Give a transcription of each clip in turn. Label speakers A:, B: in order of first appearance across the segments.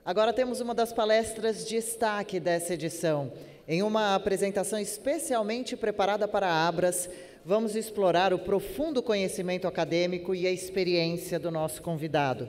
A: Agora temos uma das palestras de destaque dessa edição. Em uma apresentação especialmente preparada para a Abras, vamos explorar o profundo conhecimento acadêmico e a experiência do nosso convidado.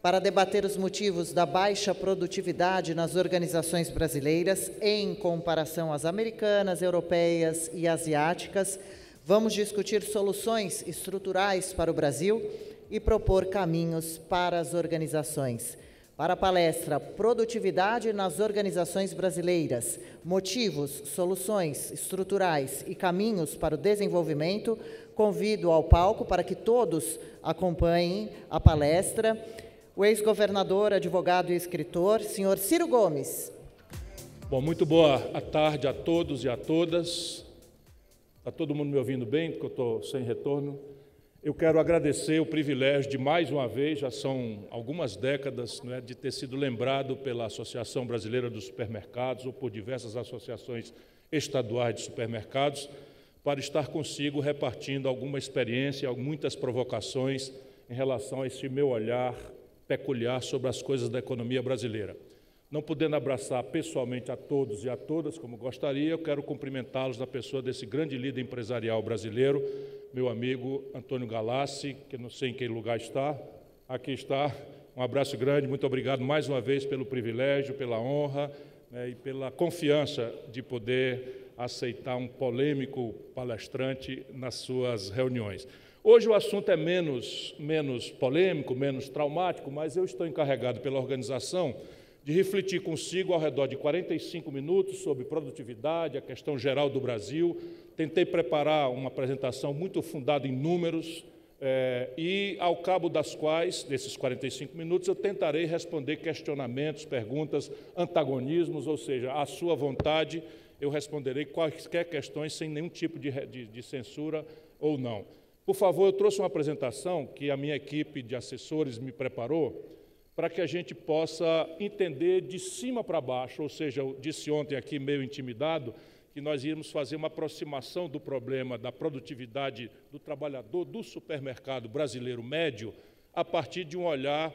A: Para debater os motivos da baixa produtividade nas organizações brasileiras, em comparação às americanas, europeias e asiáticas, vamos discutir soluções estruturais para o Brasil e propor caminhos para as organizações. Para a palestra Produtividade nas Organizações Brasileiras, Motivos, Soluções Estruturais e Caminhos para o Desenvolvimento, convido ao palco para que todos acompanhem a palestra o ex-governador, advogado e escritor, senhor Ciro Gomes.
B: Bom, muito boa tarde a todos e a todas. Está todo mundo me ouvindo bem, porque eu estou sem retorno? Eu quero agradecer o privilégio de, mais uma vez, já são algumas décadas, de ter sido lembrado pela Associação Brasileira dos Supermercados ou por diversas associações estaduais de supermercados, para estar consigo repartindo alguma experiência, muitas provocações em relação a esse meu olhar peculiar sobre as coisas da economia brasileira. Não podendo abraçar pessoalmente a todos e a todas, como gostaria, eu quero cumprimentá-los na pessoa desse grande líder empresarial brasileiro, meu amigo Antônio Galassi, que não sei em que lugar está, aqui está. Um abraço grande, muito obrigado mais uma vez pelo privilégio, pela honra, e pela confiança de poder aceitar um polêmico palestrante nas suas reuniões. Hoje o assunto é menos polêmico, menos traumático, mas eu estou encarregado pela organização de refletir consigo ao redor de 45 minutos sobre produtividade, a questão geral do Brasil. Tentei preparar uma apresentação muito fundada em números e, ao cabo das quais, desses 45 minutos, eu tentarei responder questionamentos, perguntas, antagonismos, ou seja, à sua vontade, eu responderei quaisquer questões sem nenhum tipo de censura ou não. Por favor, eu trouxe uma apresentação que a minha equipe de assessores me preparou para que a gente possa entender de cima para baixo, ou seja, eu disse ontem aqui, meio intimidado, que nós íamos fazer uma aproximação do problema da produtividade do trabalhador do supermercado brasileiro médio a partir de um olhar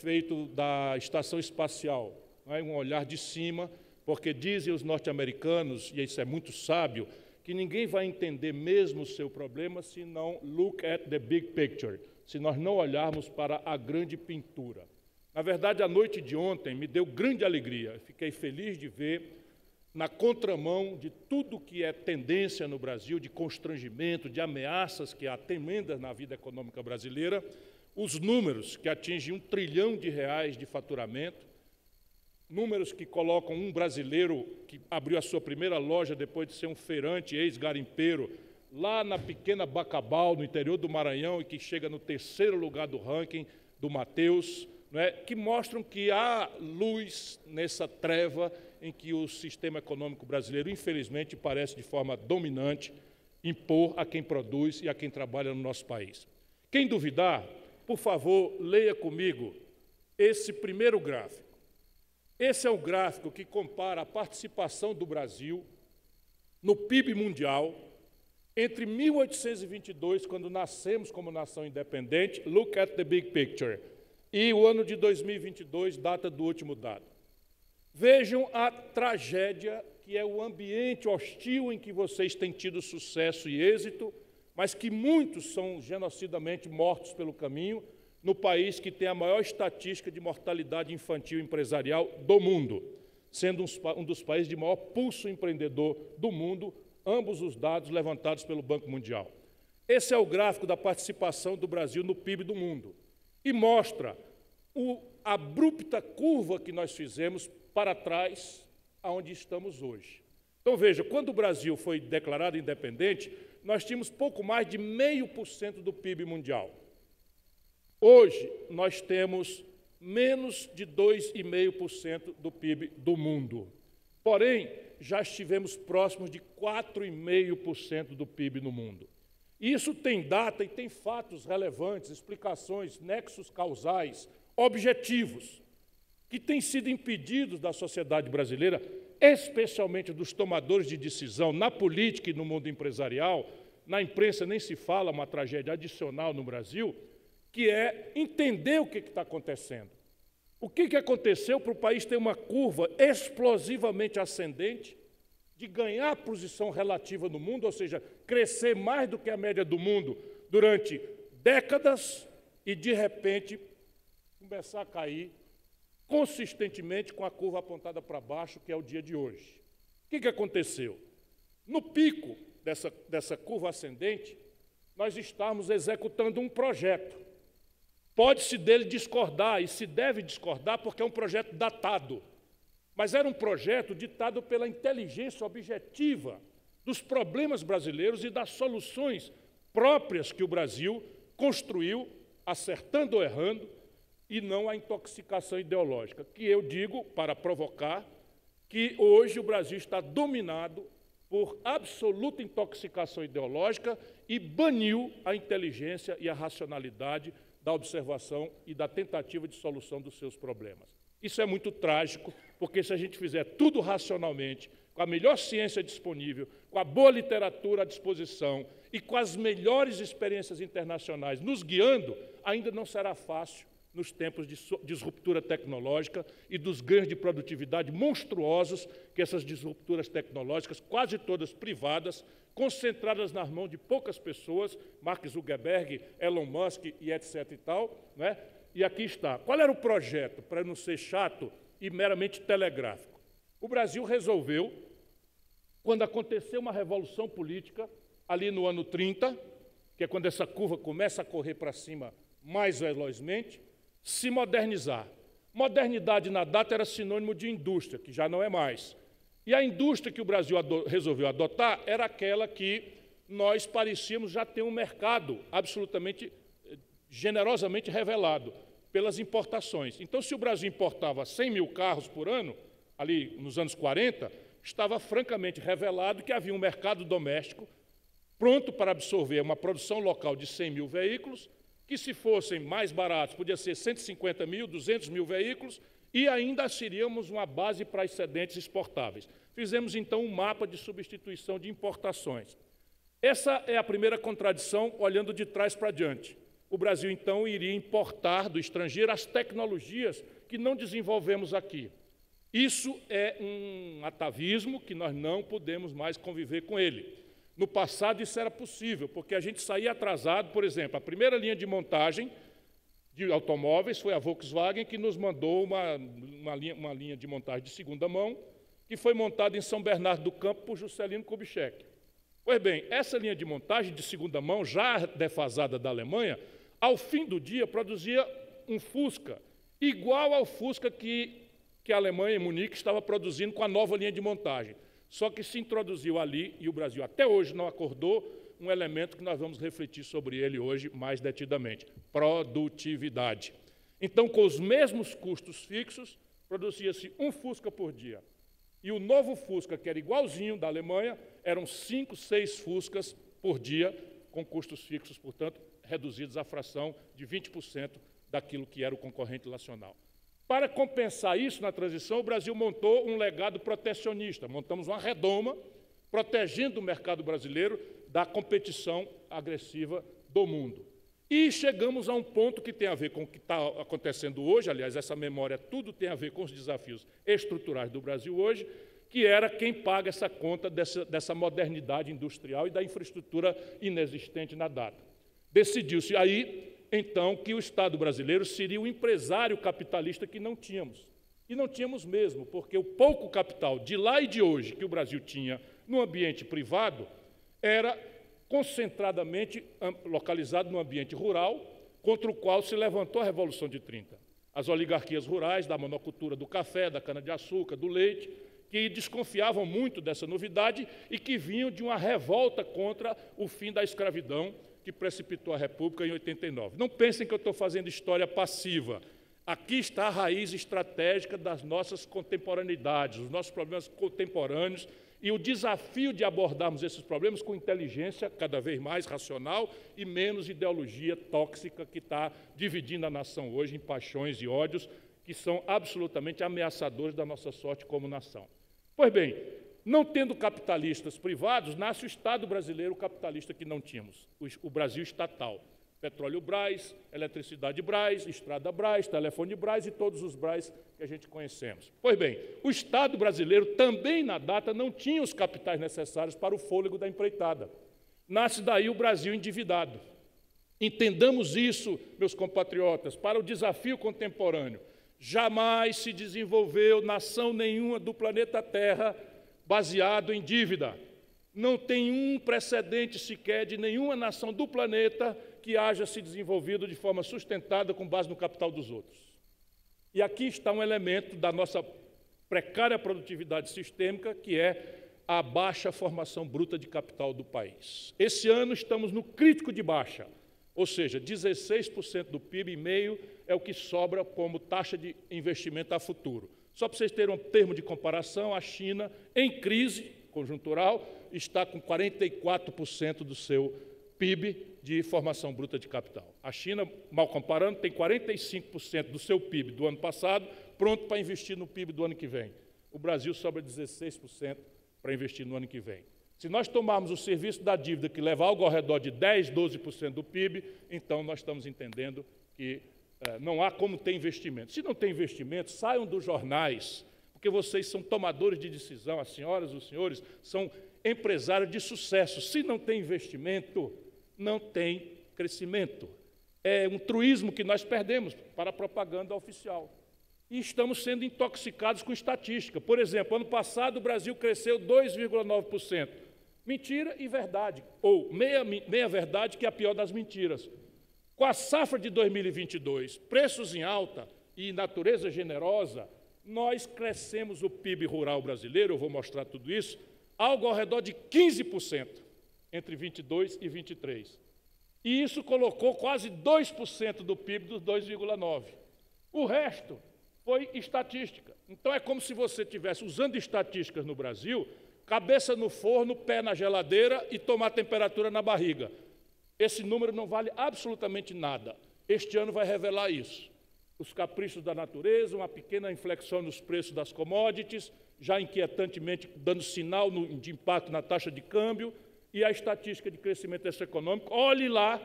B: feito da estação espacial, um olhar de cima, porque dizem os norte-americanos, e isso é muito sábio, que ninguém vai entender mesmo o seu problema se não look at the big picture, se nós não olharmos para a grande pintura. Na verdade, a noite de ontem me deu grande alegria. Fiquei feliz de ver, na contramão de tudo que é tendência no Brasil, de constrangimento, de ameaças que há tremendas na vida econômica brasileira, os números que atingem R$ 1 trilhão de faturamento, números que colocam um brasileiro que abriu a sua primeira loja depois de ser um feirante, ex-garimpeiro, lá na pequena Bacabal, no interior do Maranhão, e que chega no 3º lugar do ranking do Mateus, que mostram que há luz nessa treva em que o sistema econômico brasileiro, infelizmente, parece de forma dominante impor a quem produz e a quem trabalha no nosso país. Quem duvidar, por favor, leia comigo esse primeiro gráfico. Esse é o gráfico que compara a participação do Brasil no PIB mundial entre 1822, quando nascemos como nação independente, look at the big picture, e o ano de 2022, data do último dado. Vejam a tragédia que é o ambiente hostil em que vocês têm tido sucesso e êxito, mas que muitos são genocidamente mortos pelo caminho, no país que tem a maior estatística de mortalidade infantil empresarial do mundo, sendo um dos países de maior pulso empreendedor do mundo, ambos os dados levantados pelo Banco Mundial. Esse é o gráfico da participação do Brasil no PIB do mundo e mostra a abrupta curva que nós fizemos para trás, aonde estamos hoje. Então, veja, quando o Brasil foi declarado independente, nós tínhamos pouco mais de 0,5% do PIB mundial. Hoje, nós temos menos de 2,5% do PIB do mundo. Porém, já estivemos próximos de 4,5% do PIB no mundo. Isso tem data e tem fatos relevantes, explicações, nexos causais, objetivos, que têm sido impedidos da sociedade brasileira, especialmente dos tomadores de decisão na política e no mundo empresarial. Na imprensa nem se fala, uma tragédia adicional no Brasil, que é entender o que está acontecendo. O que aconteceu para o país ter uma curva explosivamente ascendente, de ganhar posição relativa no mundo, ou seja, crescer mais do que a média do mundo durante décadas e, de repente, começar a cair consistentemente com a curva apontada para baixo, que é o dia de hoje? O que aconteceu? No pico dessa curva ascendente, nós estamos executando um projeto. Pode-se dele discordar, e se deve discordar, porque é um projeto datado. Mas era um projeto ditado pela inteligência objetiva dos problemas brasileiros e das soluções próprias que o Brasil construiu, acertando ou errando, e não a intoxicação ideológica, que eu digo, para provocar, que hoje o Brasil está dominado por absoluta intoxicação ideológica e baniu a inteligência e a racionalidade da observação e da tentativa de solução dos seus problemas. Isso é muito trágico, porque se a gente fizer tudo racionalmente, com a melhor ciência disponível, com a boa literatura à disposição e com as melhores experiências internacionais nos guiando, ainda não será fácil nos tempos de disruptura tecnológica e dos ganhos de produtividade monstruosos que essas disrupturas tecnológicas, quase todas privadas, concentradas nas mãos de poucas pessoas, Mark Zuckerberg, Elon Musk e etc. e tal, né? E aqui está. Qual era o projeto, para não ser chato e meramente telegráfico? O Brasil resolveu, quando aconteceu uma revolução política, ali no ano 30, que é quando essa curva começa a correr para cima mais velozmente, se modernizar. Modernidade na data era sinônimo de indústria, que já não é mais. E a indústria que o Brasil resolveu adotar era aquela que nós parecíamos já ter um mercado absolutamente generosamente revelado pelas importações. Então, se o Brasil importava 100 mil carros por ano, ali nos anos 40, estava francamente revelado que havia um mercado doméstico pronto para absorver uma produção local de 100 mil veículos, que, se fossem mais baratos, podia ser 150 mil, 200 mil veículos, e ainda seríamos uma base para excedentes exportáveis. Fizemos, então, um mapa de substituição de importações. Essa é a primeira contradição, olhando de trás para diante. O Brasil, então, iria importar do estrangeiro as tecnologias que não desenvolvemos aqui. Isso é um atavismo que nós não podemos mais conviver com ele. No passado, isso era possível, porque a gente saía atrasado. Por exemplo, a primeira linha de montagem de automóveis foi a Volkswagen, que nos mandou uma linha de montagem de segunda mão, que foi montada em São Bernardo do Campo por Juscelino Kubitschek. Pois bem, essa linha de montagem de segunda mão, já defasada da Alemanha, ao fim do dia produzia um Fusca, igual ao Fusca que a Alemanha, em Munique, estava produzindo com a nova linha de montagem. Só que se introduziu ali, e o Brasil até hoje não acordou, um elemento que nós vamos refletir sobre ele hoje mais detidamente: produtividade. Então, com os mesmos custos fixos, produzia-se um Fusca por dia. E o novo Fusca, que era igualzinho da Alemanha, eram 5, 6 Fuscas por dia, com custos fixos, portanto, reduzidos à fração de 20% daquilo que era o concorrente nacional. Para compensar isso, na transição, o Brasil montou um legado protecionista. Montamos uma redoma, protegendo o mercado brasileiro da competição agressiva do mundo. E chegamos a um ponto que tem a ver com o que está acontecendo hoje, aliás, essa memória tudo tem a ver com os desafios estruturais do Brasil hoje, que era quem paga essa conta dessa modernidade industrial e da infraestrutura inexistente na data. Decidiu-se aí, então, que o Estado brasileiro seria o empresário capitalista que não tínhamos. E não tínhamos mesmo, porque o pouco capital de lá e de hoje que o Brasil tinha no ambiente privado era concentradamente localizado no ambiente rural, contra o qual se levantou a Revolução de 30. As oligarquias rurais da monocultura do café, da cana-de-açúcar, do leite, que desconfiavam muito dessa novidade e que vinham de uma revolta contra o fim da escravidão que precipitou a República em 89. Não pensem que eu estou fazendo história passiva. Aqui está a raiz estratégica das nossas contemporaneidades, os nossos problemas contemporâneos e o desafio de abordarmos esses problemas com inteligência cada vez mais racional e menos ideologia tóxica que está dividindo a nação hoje em paixões e ódios que são absolutamente ameaçadores da nossa sorte como nação. Pois bem, não tendo capitalistas privados, nasce o Estado brasileiro capitalista que não tínhamos, o Brasil estatal. Petróleo Brás, Eletricidade Brás, Estrada Brás, Telefone Brás e todos os Brás que a gente conhecemos. Pois bem, o Estado brasileiro também, na data, não tinha os capitais necessários para o fôlego da empreitada. Nasce daí o Brasil endividado. Entendamos isso, meus compatriotas, para o desafio contemporâneo. Jamais se desenvolveu nação nenhuma do planeta Terra baseado em dívida. Não tem um precedente sequer de nenhuma nação do planeta que haja se desenvolvido de forma sustentada com base no capital dos outros. E aqui está um elemento da nossa precária produtividade sistêmica, que é a baixa formação bruta de capital do país. Esse ano estamos no crítico de baixa, ou seja, 16% do PIB e meio é o que sobra como taxa de investimento a futuro. Só para vocês terem um termo de comparação, a China, em crise conjuntural, está com 44% do seu PIB de formação bruta de capital. A China, mal comparando, tem 45% do seu PIB do ano passado pronto para investir no PIB do ano que vem. O Brasil sobra 16% para investir no ano que vem. Se nós tomarmos o serviço da dívida, que leva algo ao redor de 10%, 12% do PIB, então nós estamos entendendo que não há como ter investimento. Se não tem investimento, saiam dos jornais, porque vocês são tomadores de decisão, as senhoras, os senhores, são empresários de sucesso. Se não tem investimento, não tem crescimento. É um truísmo que nós perdemos para a propaganda oficial. E estamos sendo intoxicados com estatística. Por exemplo, ano passado o Brasil cresceu 2,9%. Mentira e verdade, ou meia verdade, que é a pior das mentiras. Com a safra de 2022, preços em alta e natureza generosa, nós crescemos o PIB rural brasileiro, eu vou mostrar tudo isso, algo ao redor de 15% entre 22 e 23. E isso colocou quase 2% do PIB dos 2,9%. O resto foi estatística. Então é como se você estivesse usando estatísticas no Brasil, cabeça no forno, pé na geladeira e tomar temperatura na barriga. Esse número não vale absolutamente nada. Este ano vai revelar isso. Os caprichos da natureza, uma pequena inflexão nos preços das commodities, já inquietantemente dando sinal de impacto na taxa de câmbio, e a estatística de crescimento econômico, olhe lá,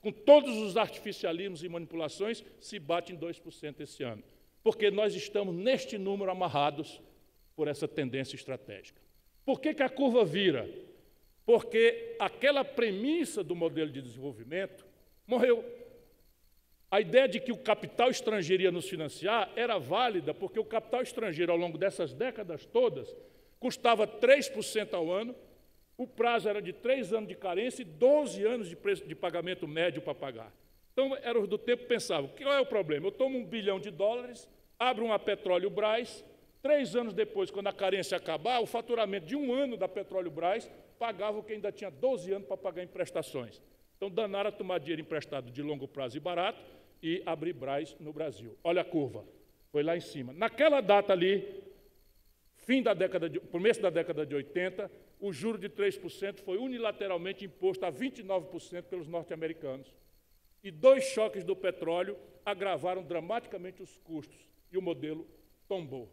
B: com todos os artificialismos e manipulações, se bate em 2% esse ano. Porque nós estamos neste número amarrados por essa tendência estratégica. Por que a curva vira? Porque aquela premissa do modelo de desenvolvimento morreu. A ideia de que o capital estrangeiro ia nos financiar era válida, porque o capital estrangeiro, ao longo dessas décadas todas, custava 3% ao ano, o prazo era de 3 anos de carência e 12 anos de preço de pagamento médio para pagar. Então, era do tempo que pensavam, qual é o problema? Eu tomo $1 bilhão, abro uma Petróleo Brás, 3 anos depois, quando a carência acabar, o faturamento de 1 ano da Petróleo Brás pagava o que ainda tinha 12 anos para pagar em prestações. Então, danaram a tomar dinheiro emprestado de longo prazo e barato e abrir Brás no Brasil. Olha a curva, foi lá em cima. Naquela data ali, começo da década de 80, o juro de 3% foi unilateralmente imposto a 29% pelos norte-americanos. E 2 choques do petróleo agravaram dramaticamente os custos e o modelo tombou.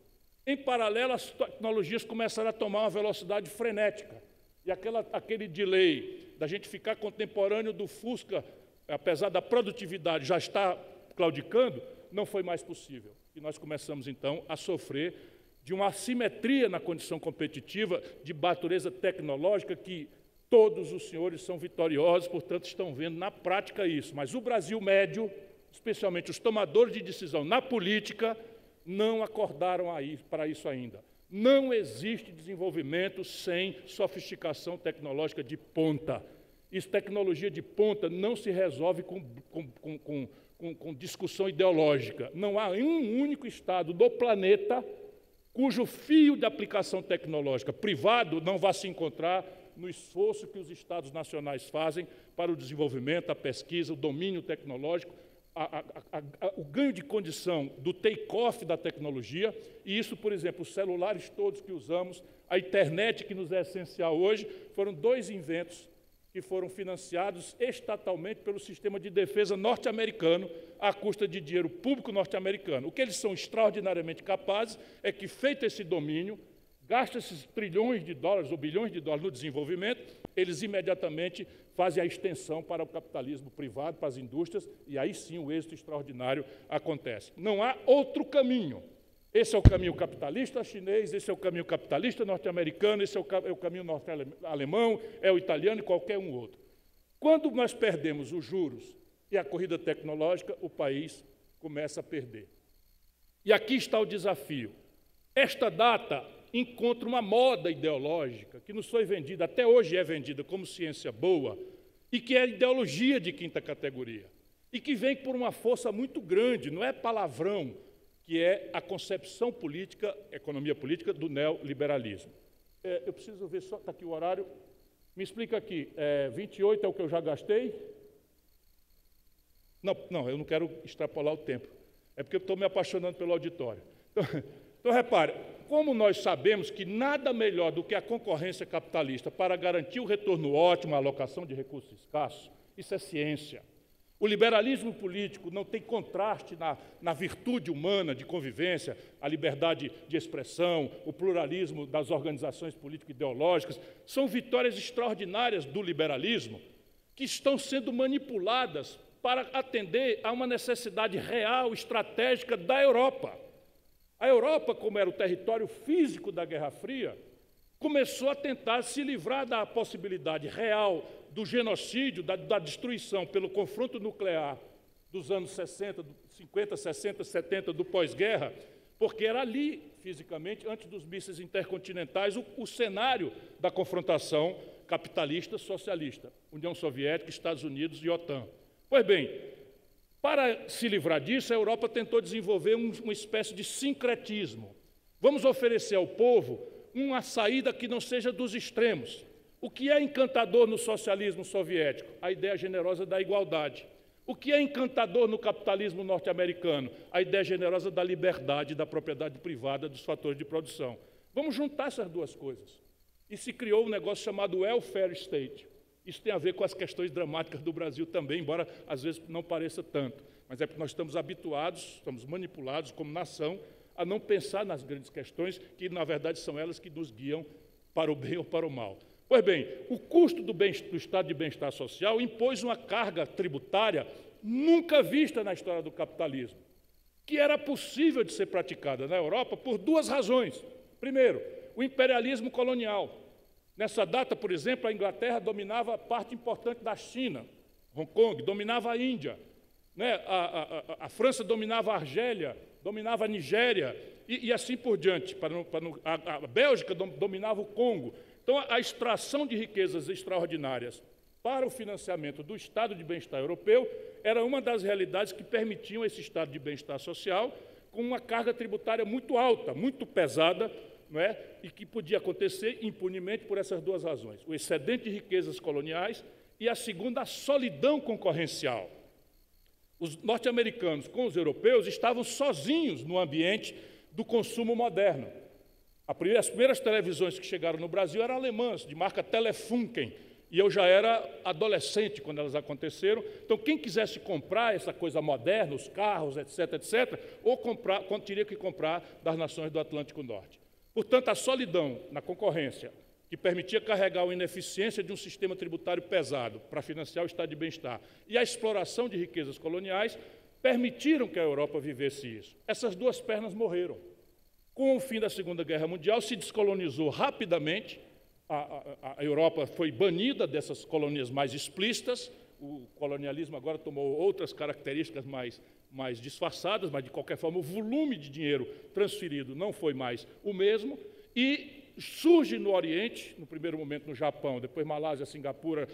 B: Em paralelo, as tecnologias começaram a tomar uma velocidade frenética. E aquele delay da gente ficar contemporâneo do Fusca, apesar da produtividade já estar claudicando, não foi mais possível. E nós começamos, então, a sofrer de uma assimetria na condição competitiva de natureza tecnológica que todos os senhores são vitoriosos, portanto, estão vendo na prática isso. Mas o Brasil médio, especialmente os tomadores de decisão na política, não acordaram para isso ainda. Não existe desenvolvimento sem sofisticação tecnológica de ponta. Isso, tecnologia de ponta, não se resolve com discussão ideológica. Não há um único estado do planeta cujo fio de aplicação tecnológica privado não vá se encontrar no esforço que os estados nacionais fazem para o desenvolvimento, a pesquisa, o domínio tecnológico, o ganho de condição do take-off da tecnologia, e isso, por exemplo, os celulares todos que usamos, a internet que nos é essencial hoje, foram 2 inventos que foram financiados estatalmente pelo sistema de defesa norte-americano, à custa de dinheiro público norte-americano. O que eles são extraordinariamente capazes é que, feito esse domínio, gasta esses trilhões de dólares ou bilhões de dólares no desenvolvimento, eles imediatamente fazem a extensão para o capitalismo privado, para as indústrias, e aí sim o êxito extraordinário acontece. Não há outro caminho. Esse é o caminho capitalista chinês, esse é o caminho capitalista norte-americano, esse é o caminho norte-alemão, é o italiano e qualquer um outro. Quando nós perdemos os juros e a corrida tecnológica, o país começa a perder. E aqui está o desafio. Esta data encontra uma moda ideológica que nos foi vendida, até hoje é vendida como ciência boa, e que é ideologia de quinta categoria, e que vem por uma força muito grande, não é palavrão, que é a concepção política, economia política, do neoliberalismo. Eu preciso ver só, está aqui o horário, me explica aqui, 28 é o que eu já gastei? Não, eu não quero extrapolar o tempo, é porque eu estou me apaixonando pelo auditório. Então, repare, como nós sabemos que nada melhor do que a concorrência capitalista para garantir o retorno ótimo à alocação de recursos escassos, isso é ciência. O liberalismo político não tem contraste na virtude humana de convivência, a liberdade de expressão, o pluralismo das organizações político-ideológicas, são vitórias extraordinárias do liberalismo que estão sendo manipuladas para atender a uma necessidade real, estratégica da Europa. A Europa, como era o território físico da Guerra Fria, começou a tentar se livrar da possibilidade real do genocídio, da destruição pelo confronto nuclear dos anos 60, 50, 60, 70, do pós-guerra, porque era ali, fisicamente, antes dos mísseis intercontinentais, o cenário da confrontação capitalista-socialista, União Soviética, Estados Unidos e OTAN. Pois bem, para se livrar disso, a Europa tentou desenvolver uma espécie de sincretismo. Vamos oferecer ao povo uma saída que não seja dos extremos. O que é encantador no socialismo soviético? A ideia generosa da igualdade. O que é encantador no capitalismo norte-americano? A ideia generosa da liberdade, da propriedade privada, dos fatores de produção. Vamos juntar essas duas coisas. E se criou um negócio chamado welfare state. Isso tem a ver com as questões dramáticas do Brasil também, embora às vezes não pareça tanto. Mas é porque nós estamos habituados, estamos manipulados como nação, a não pensar nas grandes questões, que na verdade são elas que nos guiam para o bem ou para o mal. Pois bem, o custo do estado de bem-estar social impôs uma carga tributária nunca vista na história do capitalismo, que era possível de ser praticada na Europa por duas razões. Primeiro, o imperialismo colonial. Nessa data, por exemplo, a Inglaterra dominava parte importante da China, Hong Kong, dominava a Índia, né? A França dominava a Argélia, dominava a Nigéria, e assim por diante. A Bélgica dominava o Congo. Então, a extração de riquezas extraordinárias para o financiamento do estado de bem-estar europeu era uma das realidades que permitiam esse estado de bem-estar social com uma carga tributária muito alta, muito pesada, não é? E que podia acontecer impunemente por essas duas razões. O excedente de riquezas coloniais e a segunda, a solidão concorrencial. Os norte-americanos com os europeus estavam sozinhos no ambiente do consumo moderno. As primeiras televisões que chegaram no Brasil eram alemãs, de marca Telefunken, e eu já era adolescente quando elas aconteceram. Então, quem quisesse comprar essa coisa moderna, os carros, etc., teria que comprar das nações do Atlântico Norte. Portanto, a solidão na concorrência, que permitia carregar a ineficiência de um sistema tributário pesado para financiar o estado de bem-estar, e a exploração de riquezas coloniais, permitiram que a Europa vivesse isso. Essas duas pernas morreram. Com o fim da Segunda Guerra Mundial, se descolonizou rapidamente, a Europa foi banida dessas colônias mais explícitas, o colonialismo agora tomou outras características mais disfarçadas, mas, de qualquer forma, o volume de dinheiro transferido não foi mais o mesmo, e surge no Oriente, no primeiro momento no Japão, depois Malásia, Singapura,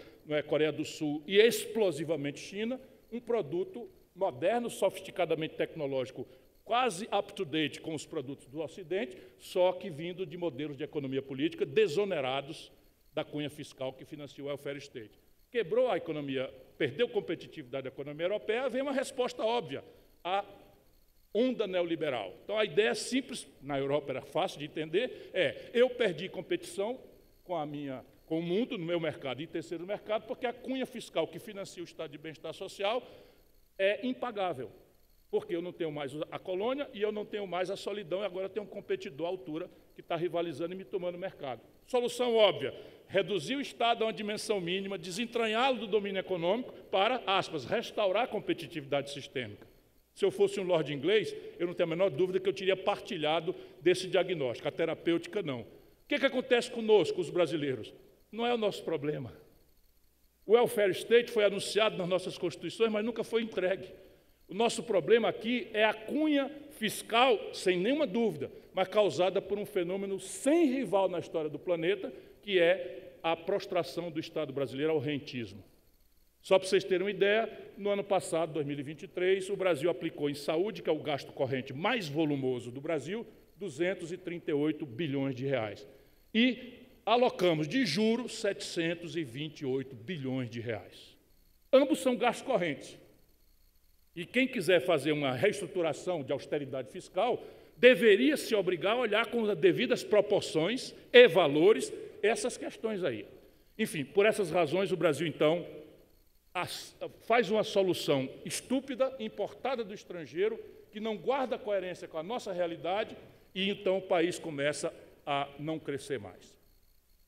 B: Coreia do Sul e explosivamente China, um produto moderno, sofisticadamente tecnológico, quase up-to-date com os produtos do Ocidente, só que vindo de modelos de economia política desonerados da cunha fiscal que financiou o welfare state. Quebrou a economia, perdeu competitividade da economia europeia, vem uma resposta óbvia, a onda neoliberal. Então, a ideia simples, na Europa era fácil de entender, eu perdi competição com o mundo, no meu mercado e terceiro mercado, porque a cunha fiscal que financia o estado de bem-estar social é impagável. Porque eu não tenho mais a colônia e eu não tenho mais a solidão, e agora tenho um competidor à altura que está rivalizando e me tomando mercado. Solução óbvia: reduzir o Estado a uma dimensão mínima, desentranhá-lo do domínio econômico para, aspas, restaurar a competitividade sistêmica. Se eu fosse um lorde inglês, eu não tenho a menor dúvida que eu teria partilhado desse diagnóstico. A terapêutica, não. O que acontece conosco, os brasileiros? Não é o nosso problema. O welfare state foi anunciado nas nossas constituições, mas nunca foi entregue. O nosso problema aqui é a cunha fiscal, sem nenhuma dúvida, mas causada por um fenômeno sem rival na história do planeta, que é a prostração do Estado brasileiro ao rentismo. Só para vocês terem uma ideia, no ano passado, 2023, o Brasil aplicou em saúde, que é o gasto corrente mais volumoso do Brasil, 238 bilhões de reais. E alocamos de juros 728 bilhões de reais. Ambos são gastos correntes. E quem quiser fazer uma reestruturação de austeridade fiscal deveria se obrigar a olhar com as devidas proporções e valores essas questões aí. Enfim, por essas razões, o Brasil, então, faz uma solução estúpida, importada do estrangeiro, que não guarda coerência com a nossa realidade, e então o país começa a não crescer mais.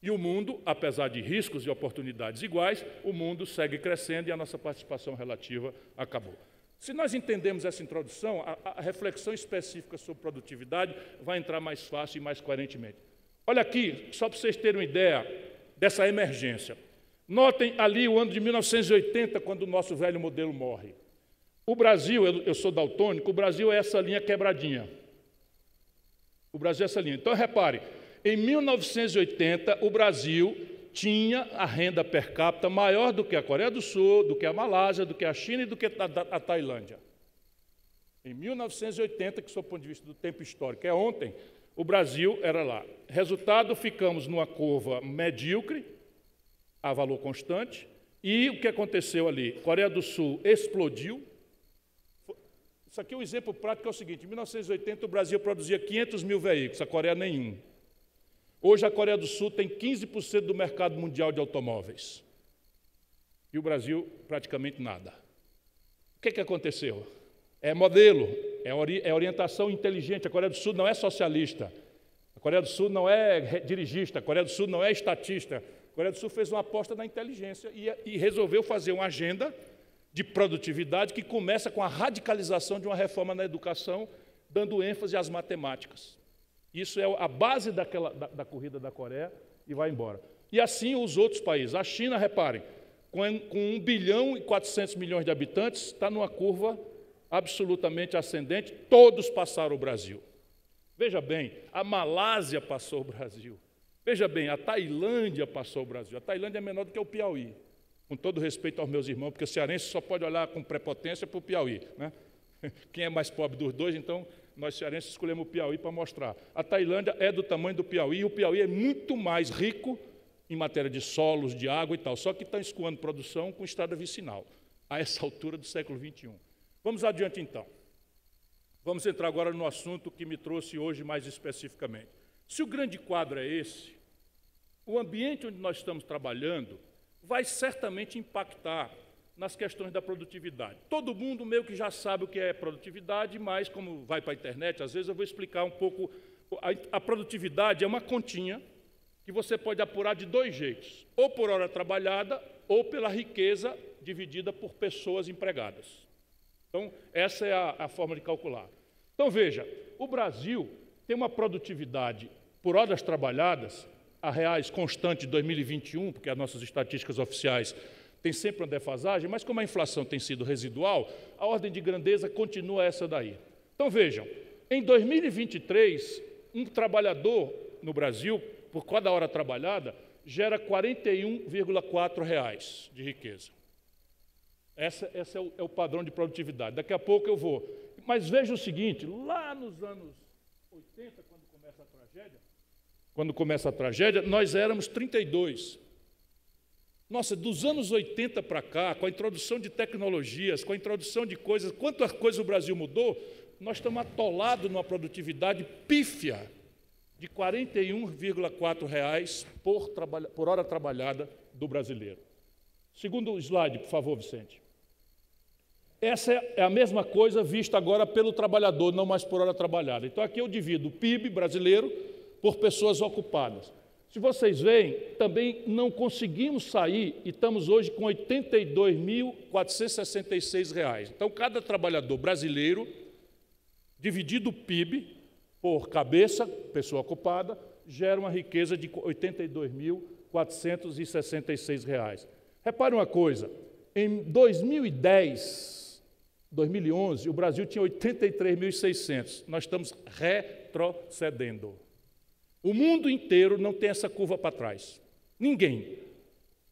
B: E o mundo, apesar de riscos e oportunidades iguais, o mundo segue crescendo e a nossa participação relativa acabou. Se nós entendemos essa introdução, a reflexão específica sobre produtividade vai entrar mais fácil e mais coerentemente. Olha aqui, só para vocês terem uma ideia dessa emergência. Notem ali o ano de 1980, quando o nosso velho modelo morre. O Brasil, eu sou daltônico, o Brasil é essa linha quebradinha. O Brasil é essa linha. Então, repare, em 1980, o Brasil tinha a renda per capita maior do que a Coreia do Sul, do que a Malásia, do que a China e do que a Tailândia. Em 1980, que, sob o ponto de vista do tempo histórico, é ontem, o Brasil era lá. Resultado, ficamos numa curva medíocre, a valor constante, e o que aconteceu ali? Coreia do Sul explodiu. Isso aqui é um exemplo prático, é o seguinte: em 1980 o Brasil produzia 500 mil veículos, a Coreia nenhum. Hoje a Coreia do Sul tem 15% do mercado mundial de automóveis. E o Brasil praticamente nada. O que aconteceu? É modelo, é orientação inteligente. A Coreia do Sul não é socialista. A Coreia do Sul não é dirigista. A Coreia do Sul não é estatista. A Coreia do Sul fez uma aposta na inteligência e resolveu fazer uma agenda de produtividade que começa com a radicalização de uma reforma na educação, dando ênfase às matemáticas. Isso é a base da corrida da Coreia e vai embora. E assim os outros países. A China, reparem, com 1 bilhão e 400 milhões de habitantes, está numa curva absolutamente ascendente, todos passaram o Brasil. Veja bem, a Malásia passou o Brasil. Veja bem, a Tailândia passou o Brasil. A Tailândia é menor do que o Piauí, com todo respeito aos meus irmãos, porque o cearense só pode olhar com prepotência para o Piauí, né? Quem é mais pobre dos dois, então, nós cearenses escolhemos o Piauí para mostrar. A Tailândia é do tamanho do Piauí, e o Piauí é muito mais rico em matéria de solos, de água e tal, só que está escoando produção com estrada vicinal, a essa altura do século XXI. Vamos adiante, então. Vamos entrar agora no assunto que me trouxe hoje mais especificamente. Se o grande quadro é esse, o ambiente onde nós estamos trabalhando vai certamente impactar nas questões da produtividade. Todo mundo meio que já sabe o que é produtividade, mas como vai para a internet, às vezes eu vou explicar um pouco. A produtividade é uma continha que você pode apurar de dois jeitos, ou por hora trabalhada, ou pela riqueza dividida por pessoas empregadas. Então, essa é a forma de calcular. Então, veja, o Brasil tem uma produtividade por horas trabalhadas, a reais constante de 2021, porque as nossas estatísticas oficiais tem sempre uma defasagem, mas como a inflação tem sido residual, a ordem de grandeza continua essa daí. Então, vejam, em 2023, um trabalhador no Brasil, por cada hora trabalhada, gera R$ 41,4 de riqueza. Esse é o padrão de produtividade. Daqui a pouco eu vou. Mas veja o seguinte, lá nos anos 80, quando começa a tragédia, nós éramos 32. Nossa, dos anos 80 para cá, com a introdução de tecnologias, com a introdução de coisas, quantas coisas o Brasil mudou, nós estamos atolados numa produtividade pífia de R$ 41,4 por hora trabalhada do brasileiro. Segundo slide, por favor, Vicente. Essa é a mesma coisa vista agora pelo trabalhador, não mais por hora trabalhada. Então, aqui eu divido o PIB brasileiro por pessoas ocupadas. Se vocês veem, também não conseguimos sair e estamos hoje com R$ 82.466. Então, cada trabalhador brasileiro, dividido o PIB por cabeça, pessoa ocupada, gera uma riqueza de R$ 82.466. Repare uma coisa, em 2011, o Brasil tinha 83.600. Nós estamos retrocedendo. O mundo inteiro não tem essa curva para trás. Ninguém.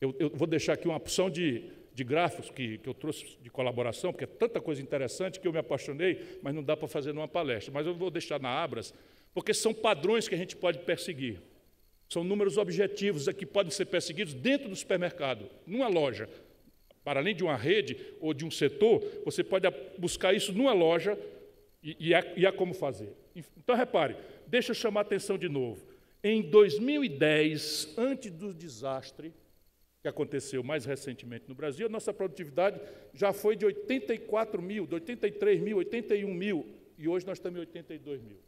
B: Eu vou deixar aqui uma opção de gráficos que eu trouxe de colaboração, porque é tanta coisa interessante que eu me apaixonei, mas não dá para fazer numa palestra. Mas eu vou deixar na Abras, porque são padrões que a gente pode perseguir. São números objetivos que podem ser perseguidos dentro do supermercado, numa loja. Para além de uma rede ou de um setor, você pode buscar isso numa loja e há como fazer. Então, repare, deixa eu chamar a atenção de novo. Em 2010, antes do desastre que aconteceu mais recentemente no Brasil, a nossa produtividade já foi de 84 mil, de 83 mil, 81 mil, e hoje nós estamos em 82 mil.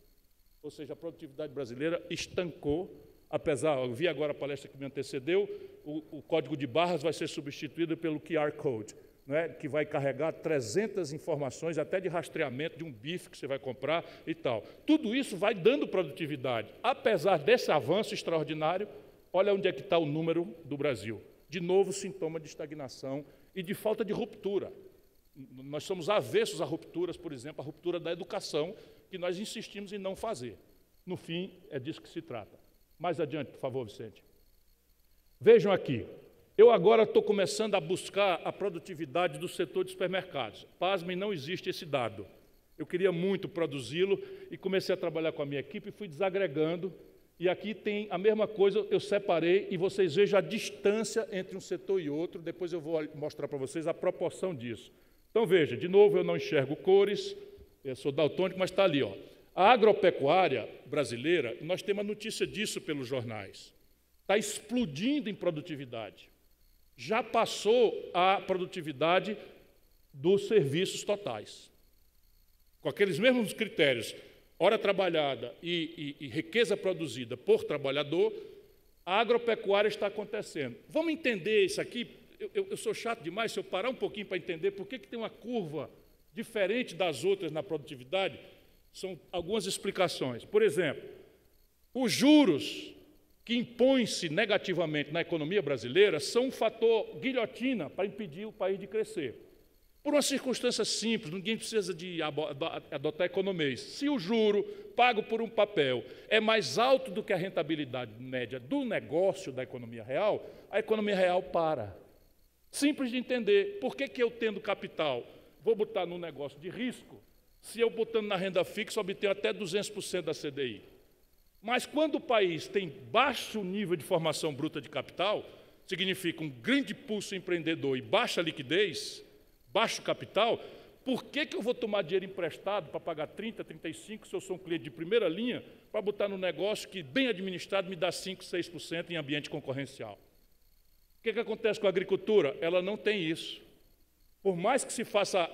B: Ou seja, a produtividade brasileira estancou, apesar, eu vi agora a palestra que me antecedeu, o código de barras vai ser substituído pelo QR Code, né, que vai carregar 300 informações, até de rastreamento de um bife que você vai comprar e tal. Tudo isso vai dando produtividade. Apesar desse avanço extraordinário, olha onde é que está o número do Brasil. De novo, sintoma de estagnação e de falta de ruptura. Nós somos avessos a rupturas, por exemplo, a ruptura da educação, que nós insistimos em não fazer. No fim, é disso que se trata. Mais adiante, por favor, Vicente. Vejam aqui, eu agora estou começando a buscar a produtividade do setor de supermercados. Pasmem, não existe esse dado. Eu queria muito produzi-lo e comecei a trabalhar com a minha equipe e fui desagregando. E aqui tem a mesma coisa, eu separei e vocês vejam a distância entre um setor e outro. Depois eu vou mostrar para vocês a proporção disso. Então, veja, de novo, eu não enxergo cores, eu sou daltônico, mas está ali, ó. A agropecuária brasileira, nós temos a notícia disso pelos jornais, está explodindo em produtividade. Já passou a produtividade dos serviços totais. Com aqueles mesmos critérios, hora trabalhada e riqueza produzida por trabalhador, a agropecuária está acontecendo. Vamos entender isso aqui? Eu sou chato demais, se eu parar um pouquinho para entender por que tem uma curva diferente das outras na produtividade, são algumas explicações. Por exemplo, os juros que impõem-se negativamente na economia brasileira são um fator guilhotina para impedir o país de crescer. Por uma circunstância simples, ninguém precisa de adotar economês. Se o juro pago por um papel é mais alto do que a rentabilidade média do negócio da economia real, a economia real para. Simples de entender. Por que eu, tendo capital, vou botar num negócio de risco, se eu botando na renda fixa, obtenho até 200% da CDI? Mas quando o país tem baixo nível de formação bruta de capital, significa um grande pulso empreendedor e baixa liquidez, baixo capital, por que eu vou tomar dinheiro emprestado para pagar 30%, 35%, se eu sou um cliente de primeira linha, para botar num negócio que, bem administrado, me dá 5%, 6% em ambiente concorrencial? O que acontece com a agricultura? Ela não tem isso. Por mais que se faça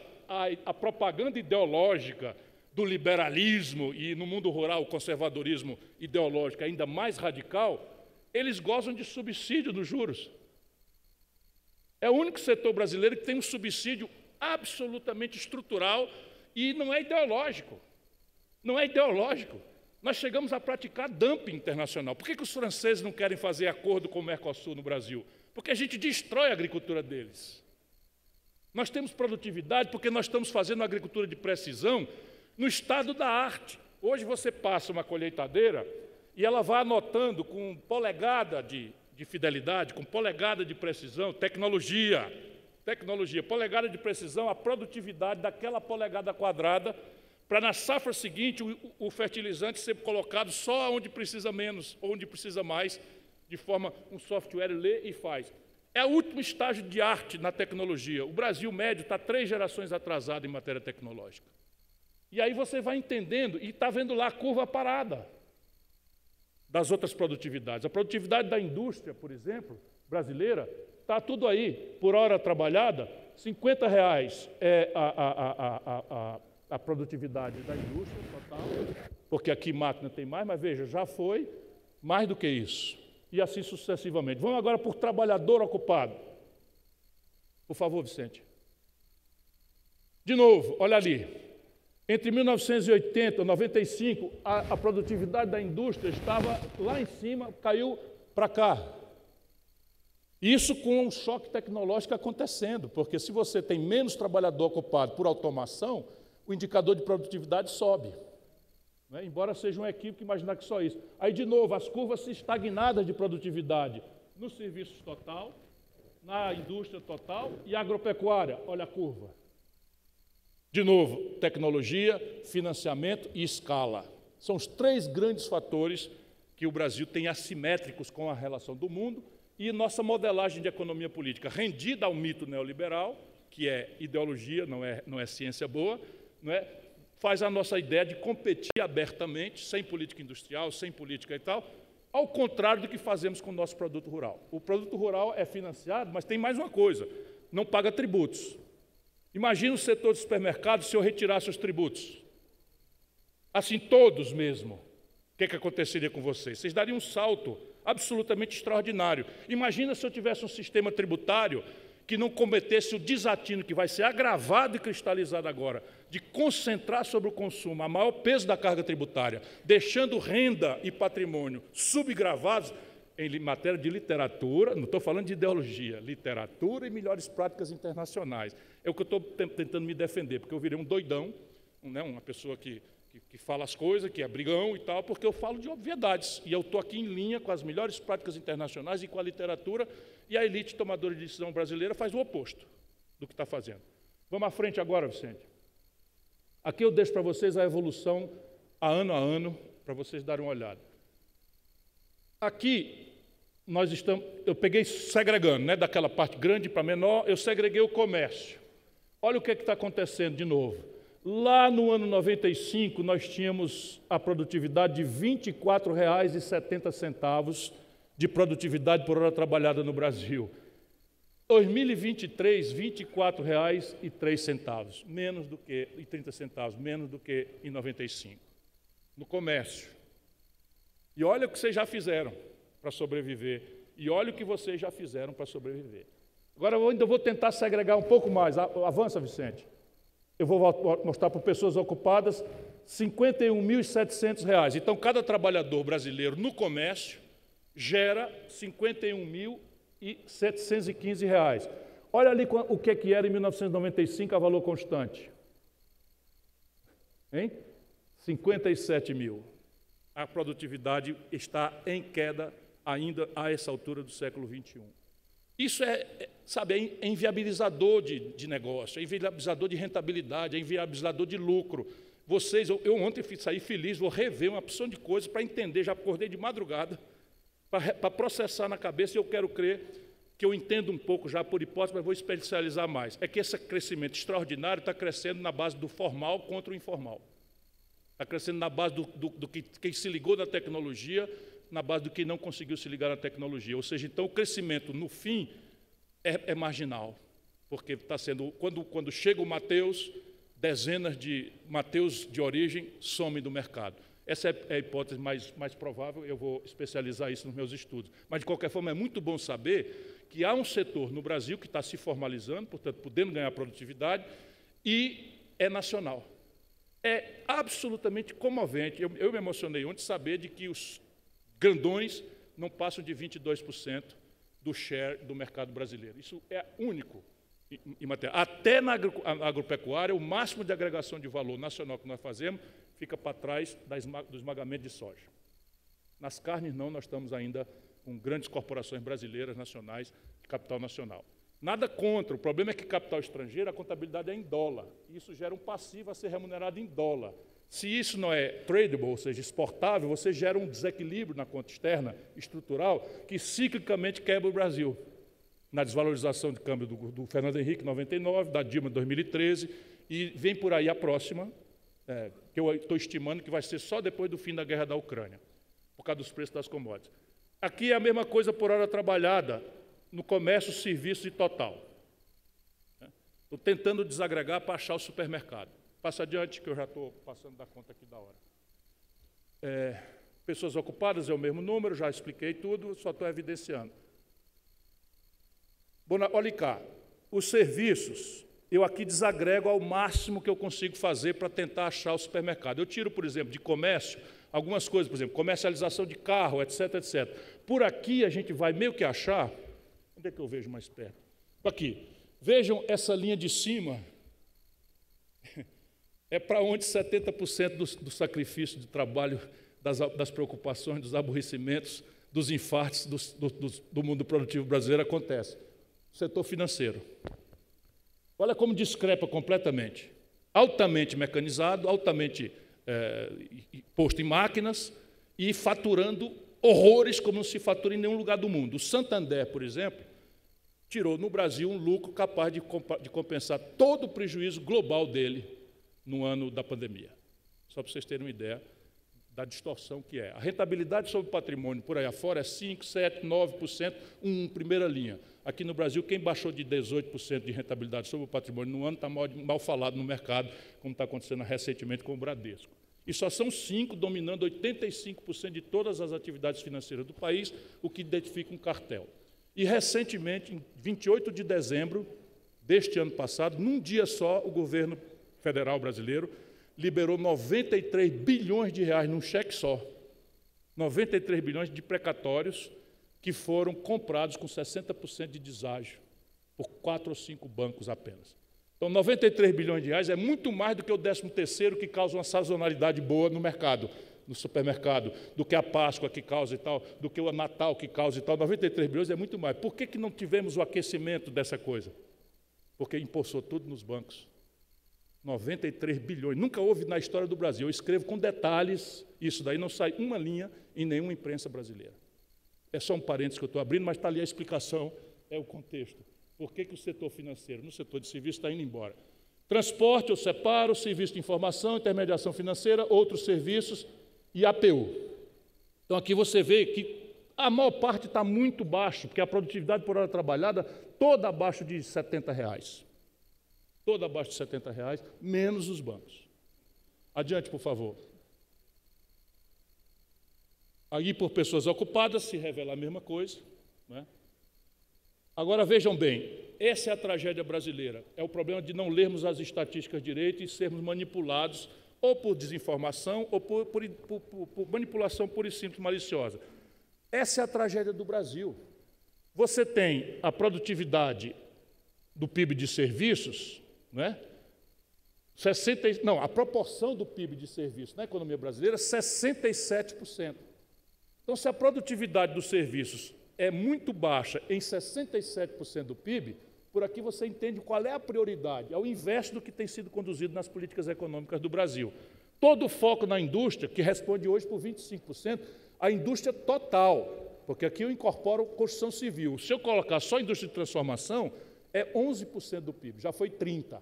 B: a propaganda ideológica do liberalismo e, no mundo rural, o conservadorismo ideológico ainda mais radical, eles gozam de subsídio dos juros. É o único setor brasileiro que tem um subsídio absolutamente estrutural e não é ideológico. Não é ideológico. Nós chegamos a praticar dumping internacional. Por que os franceses não querem fazer acordo com o Mercosul no Brasil? Porque a gente destrói a agricultura deles. Nós temos produtividade porque nós estamos fazendo uma agricultura de precisão no estado da arte. Hoje você passa uma colheitadeira e ela vai anotando com polegada de fidelidade, com polegada de precisão, tecnologia, polegada de precisão, a produtividade daquela polegada quadrada, para na safra seguinte o fertilizante ser colocado só onde precisa menos, ou onde precisa mais, de forma um software lê e faz. É o último estágio de arte na tecnologia. O Brasil médio está 3 gerações atrasado em matéria tecnológica. E aí você vai entendendo e está vendo lá a curva parada das outras produtividades. A produtividade da indústria, por exemplo, brasileira, está tudo aí, por hora trabalhada, R$50 é a produtividade da indústria total, porque aqui máquina tem mais, mas veja, já foi mais do que isso, e assim sucessivamente. Vamos agora por trabalhador ocupado. Por favor, Vicente. De novo, olha ali. Entre 1980 e 95, a produtividade da indústria estava lá em cima, caiu para cá. Isso com um choque tecnológico acontecendo, porque se você tem menos trabalhador ocupado por automação, o indicador de produtividade sobe. Né? Embora seja um equívoco imaginar que só isso. Aí, de novo, as curvas estagnadas de produtividade nos serviços total, na indústria total e agropecuária. Olha a curva. De novo, tecnologia, financiamento e escala. São os 3 grandes fatores que o Brasil tem assimétricos com a relação do mundo e nossa modelagem de economia política, rendida ao mito neoliberal, que é ideologia, não é ciência boa, não é? Faz a nossa ideia de competir abertamente, sem política industrial, sem política e tal, ao contrário do que fazemos com o nosso produto rural. O produto rural é financiado, mas tem mais uma coisa, não paga tributos. Imagina o setor de supermercados se eu retirasse os tributos. Assim, todos mesmo. O que aconteceria com vocês? Vocês dariam um salto absolutamente extraordinário. Imagina se eu tivesse um sistema tributário que não cometesse o desatino, que vai ser agravado e cristalizado agora, de concentrar sobre o consumo a maior peso da carga tributária, deixando renda e patrimônio subgravados em matéria de literatura, não estou falando de ideologia, literatura e melhores práticas internacionais. É o que eu estou tentando me defender, porque eu virei um doidão, né, uma pessoa que fala as coisas, que é brigão e tal, porque eu falo de obviedades. E eu estou aqui em linha com as melhores práticas internacionais e com a literatura, e a elite tomadora de decisão brasileira faz o oposto do que está fazendo. Vamos à frente agora, Vicente. Aqui eu deixo para vocês a evolução a ano, para vocês darem uma olhada. Aqui, eu peguei segregando, né, daquela parte grande para menor, eu segreguei o comércio. Olha o que está acontecendo de novo. Lá no ano 95, nós tínhamos a produtividade de R$ 24,70 de produtividade por hora trabalhada no Brasil. 2023, R$ 24,03, menos do que, e 30 centavos, menos do que em 95, no comércio. E olha o que vocês já fizeram para sobreviver, e olha o que vocês já fizeram para sobreviver. Agora eu ainda vou tentar segregar um pouco mais. Avança, Vicente. Eu vou mostrar para pessoas ocupadas R$ 51.700. Então, cada trabalhador brasileiro no comércio gera R$ 51.715. Olha ali o que era em 1995 a valor constante. Hein? 57 mil. A produtividade está em queda ainda a essa altura do século XXI. Isso é inviabilizador de negócio, é inviabilizador de rentabilidade, é inviabilizador de lucro. Vocês, eu ontem saí feliz, vou rever uma opção de coisas para entender, já acordei de madrugada, para processar na cabeça, e eu quero crer que eu entendo um pouco já por hipótese, mas vou especializar mais. É que esse crescimento extraordinário está crescendo na base do formal contra o informal. Está crescendo na base do que quem se ligou na tecnologia, na base do que não conseguiu se ligar na tecnologia. Ou seja, então o crescimento, no fim, é marginal. Porque está sendo, quando chega o Mateus, dezenas de Mateus de origem somem do mercado. Essa é a hipótese mais provável, eu vou especializar isso nos meus estudos. Mas, de qualquer forma, é muito bom saber que há um setor no Brasil que está se formalizando, portanto, podendo ganhar produtividade, e é nacional. É absolutamente comovente. Eu me emocionei ontem de saber de que os grandões não passam de 22% do share do mercado brasileiro. Isso é único em matéria. Até na agropecuária, o máximo de agregação de valor nacional que nós fazemos fica para trás do esmagamento de soja. Nas carnes, não, nós estamos ainda com grandes corporações brasileiras, nacionais, de capital nacional. Nada contra, o problema é que capital estrangeiro, a contabilidade é em dólar. Isso gera um passivo a ser remunerado em dólar. Se isso não é tradable, ou seja, exportável, você gera um desequilíbrio na conta externa, estrutural, que ciclicamente quebra o Brasil. Na desvalorização de câmbio do Fernando Henrique, em 99, da Dilma, em 2013, e vem por aí a próxima, que eu estou estimando que vai ser só depois do fim da guerra da Ucrânia, por causa dos preços das commodities. Aqui é a mesma coisa por hora trabalhada. no comércio, serviços e total. Estou tentando desagregar para achar o supermercado. Passa adiante, que eu já estou passando da conta aqui da hora. Pessoas ocupadas é o mesmo número, já expliquei tudo, só estou evidenciando. Olha cá, os serviços, eu aqui desagrego ao máximo que eu consigo fazer para tentar achar o supermercado. Eu tiro, por exemplo, de comércio, algumas coisas, por exemplo, comercialização de carro, etc, etc. Por aqui a gente vai meio que achar... Onde é que eu vejo mais perto? Aqui. Vejam essa linha de cima. É para onde 70% do sacrifício de trabalho, das preocupações, dos aborrecimentos, dos infartos do mundo produtivo brasileiro acontece. Setor financeiro. Olha como discrepa completamente. Altamente mecanizado, altamente posto em máquinas e faturando horrores como não se fatura em nenhum lugar do mundo. O Santander, por exemplo, tirou no Brasil um lucro capaz de compensar todo o prejuízo global dele no ano da pandemia. Só para vocês terem uma ideia da distorção que é. A rentabilidade sobre o patrimônio por aí afora é 5%, 7%, 9%, primeira linha. Aqui no Brasil, quem baixou de 18% de rentabilidade sobre o patrimônio no ano está mal falado no mercado, como está acontecendo recentemente com o Bradesco. E só são 5 dominando 85% de todas as atividades financeiras do país, o que identifica um cartel. E, recentemente, em 28 de dezembro deste ano passado, num dia só, o governo federal brasileiro liberou 93 bilhões de reais num cheque só. 93 bilhões de precatórios que foram comprados com 60% de deságio por 4 ou 5 bancos apenas. Então, 93 bilhões de reais é muito mais do que o 13º que causa uma sazonalidade boa no mercado, no supermercado, do que a Páscoa que causa e tal, do que o Natal que causa e tal. 93 bilhões é muito mais. Por que não tivemos o aquecimento dessa coisa? Porque impulsou tudo nos bancos. 93 bilhões. Nunca houve na história do Brasil. Eu escrevo com detalhes, isso daí não sai uma linha em nenhuma imprensa brasileira. É só um parênteses que eu estou abrindo, mas está ali a explicação, é o contexto. Por que o setor financeiro, no setor de serviço, está indo embora? Transporte, eu separo, serviço de informação, intermediação financeira, outros serviços e APU. Então, aqui você vê que a maior parte está muito baixo, porque a produtividade por hora trabalhada toda abaixo de R$70. Toda abaixo de R$70, menos os bancos. Adiante, por favor. Aí, por pessoas ocupadas, se revela a mesma coisa, né? Agora, vejam bem, essa é a tragédia brasileira. É o problema de não lermos as estatísticas direito e sermos manipulados ou por desinformação ou por manipulação pura e simples maliciosa. Essa é a tragédia do Brasil. Você tem a produtividade do PIB de serviços, né? A proporção do PIB de serviços na economia brasileira, 67%. Então, se a produtividade dos serviços é muito baixa em 67% do PIB, por aqui você entende qual é a prioridade, ao invés do que tem sido conduzido nas políticas econômicas do Brasil. Todo o foco na indústria, que responde hoje por 25%, a indústria total, porque aqui eu incorporo construção civil. Se eu colocar só a indústria de transformação, é 11% do PIB, já foi 30%.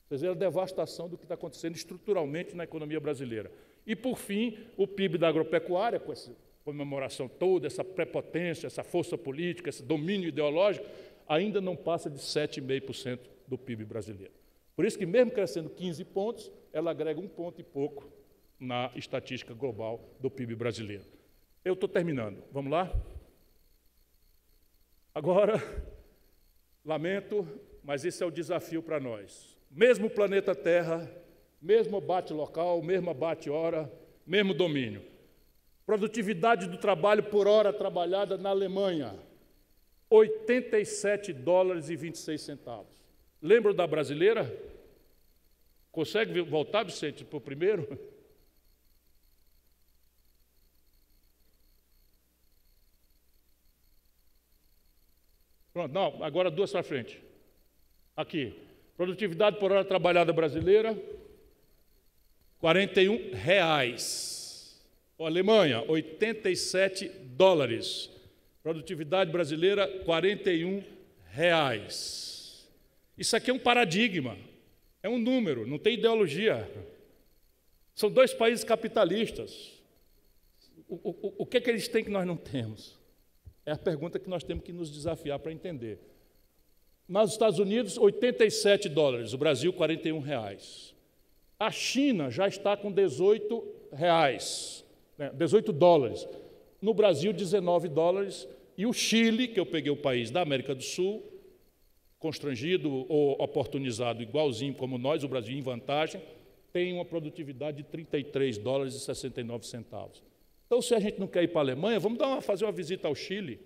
B: Quer dizer, a devastação do que está acontecendo estruturalmente na economia brasileira. E, por fim, o PIB da agropecuária, com essa comemoração toda, essa prepotência, essa força política, esse domínio ideológico, ainda não passa de 7,5% do PIB brasileiro. Por isso que, mesmo crescendo 15 pontos, ela agrega 1 ponto e pouco na estatística global do PIB brasileiro. Eu estou terminando. Vamos lá? Agora, lamento, mas esse é o desafio para nós. Mesmo planeta Terra, mesmo abate local, mesmo abate hora, mesmo domínio. Produtividade do trabalho por hora trabalhada na Alemanha, $87,26. Lembram da brasileira? Consegue voltar, Vicente, para o primeiro? Pronto, não, agora 2 para frente. Aqui. Produtividade por hora trabalhada brasileira, R$41. Alemanha, $87. Produtividade brasileira, R$41. Isso aqui é um paradigma, é um número, não tem ideologia. São 2 países capitalistas. O que é que eles têm que nós não temos? É a pergunta que nós temos que nos desafiar para entender. Nos Estados Unidos, 87 dólares, o Brasil, 41 reais. A China já está com 18 reais, 18 dólares. No Brasil, 19 dólares. E o Chile, que eu peguei o país da América do Sul, constrangido ou oportunizado igualzinho como nós, o Brasil em vantagem, tem uma produtividade de 33 dólares e 69 centavos. Então, se a gente não quer ir para a Alemanha, vamos fazer uma visita ao Chile.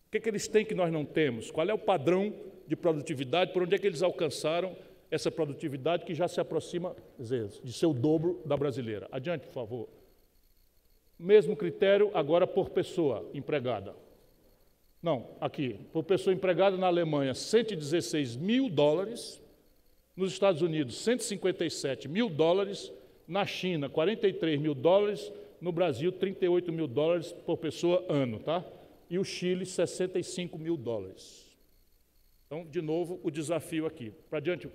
B: O que eles têm que nós não temos? Qual é o padrão de produtividade? Por onde é que eles alcançaram essa produtividade que já se aproxima, às vezes, de ser o dobro da brasileira? Adiante, por favor. Mesmo critério agora por pessoa empregada. Não, aqui, por pessoa empregada na Alemanha, 116 mil dólares, nos Estados Unidos, 157 mil dólares, na China, 43 mil dólares, no Brasil, 38 mil dólares por pessoa ano, tá? E o Chile, 65 mil dólares. Então, de novo, o desafio aqui. Para diante.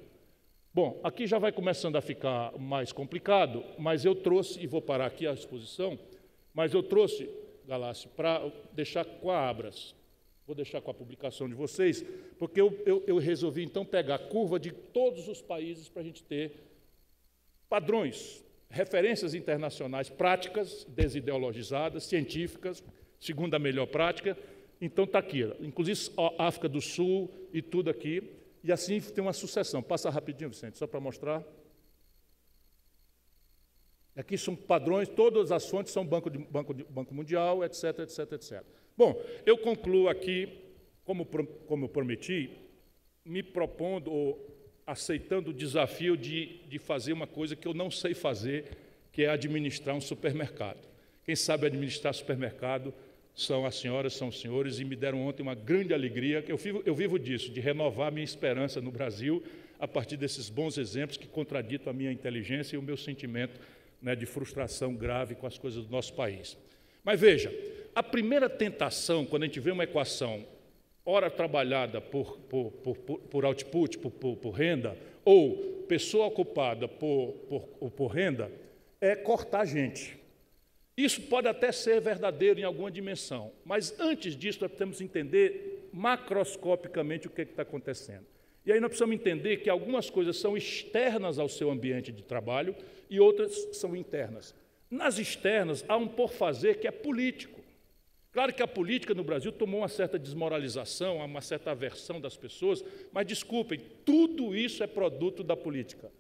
B: Bom, aqui já vai começando a ficar mais complicado, mas eu trouxe, e vou parar aqui a exposição, mas eu trouxe, Galácio, para deixar com a Abras. Vou deixar com a publicação de vocês, porque eu resolvi, então, pegar a curva de todos os países para a gente ter padrões, referências internacionais práticas, desideologizadas, científicas, segundo a melhor prática. Então, está aqui, inclusive a África do Sul e tudo aqui, e assim tem uma sucessão. Passa rapidinho, Vicente, só para mostrar. Aqui são padrões, todas as fontes são Banco Mundial, etc, etc, etc. Bom, eu concluo aqui, como prometi, me propondo, ou aceitando o desafio de fazer uma coisa que eu não sei fazer, que é administrar um supermercado. Quem sabe administrar supermercado são as senhoras, são os senhores, e me deram ontem uma grande alegria, que eu vivo disso, de renovar minha esperança no Brasil, a partir desses bons exemplos que contraditam a minha inteligência e o meu sentimento, né, de frustração grave com as coisas do nosso país. Mas veja, a primeira tentação, quando a gente vê uma equação, hora trabalhada por output, por renda, ou pessoa ocupada por renda, é cortar gente. Isso pode até ser verdadeiro em alguma dimensão, mas antes disso nós precisamos entender macroscopicamente o que está acontecendo. E aí nós precisamos entender que algumas coisas são externas ao seu ambiente de trabalho e outras são internas. Nas externas, há um por-fazer que é político. Claro que a política no Brasil tomou uma certa desmoralização, uma certa aversão das pessoas, mas desculpem, tudo isso é produto da política,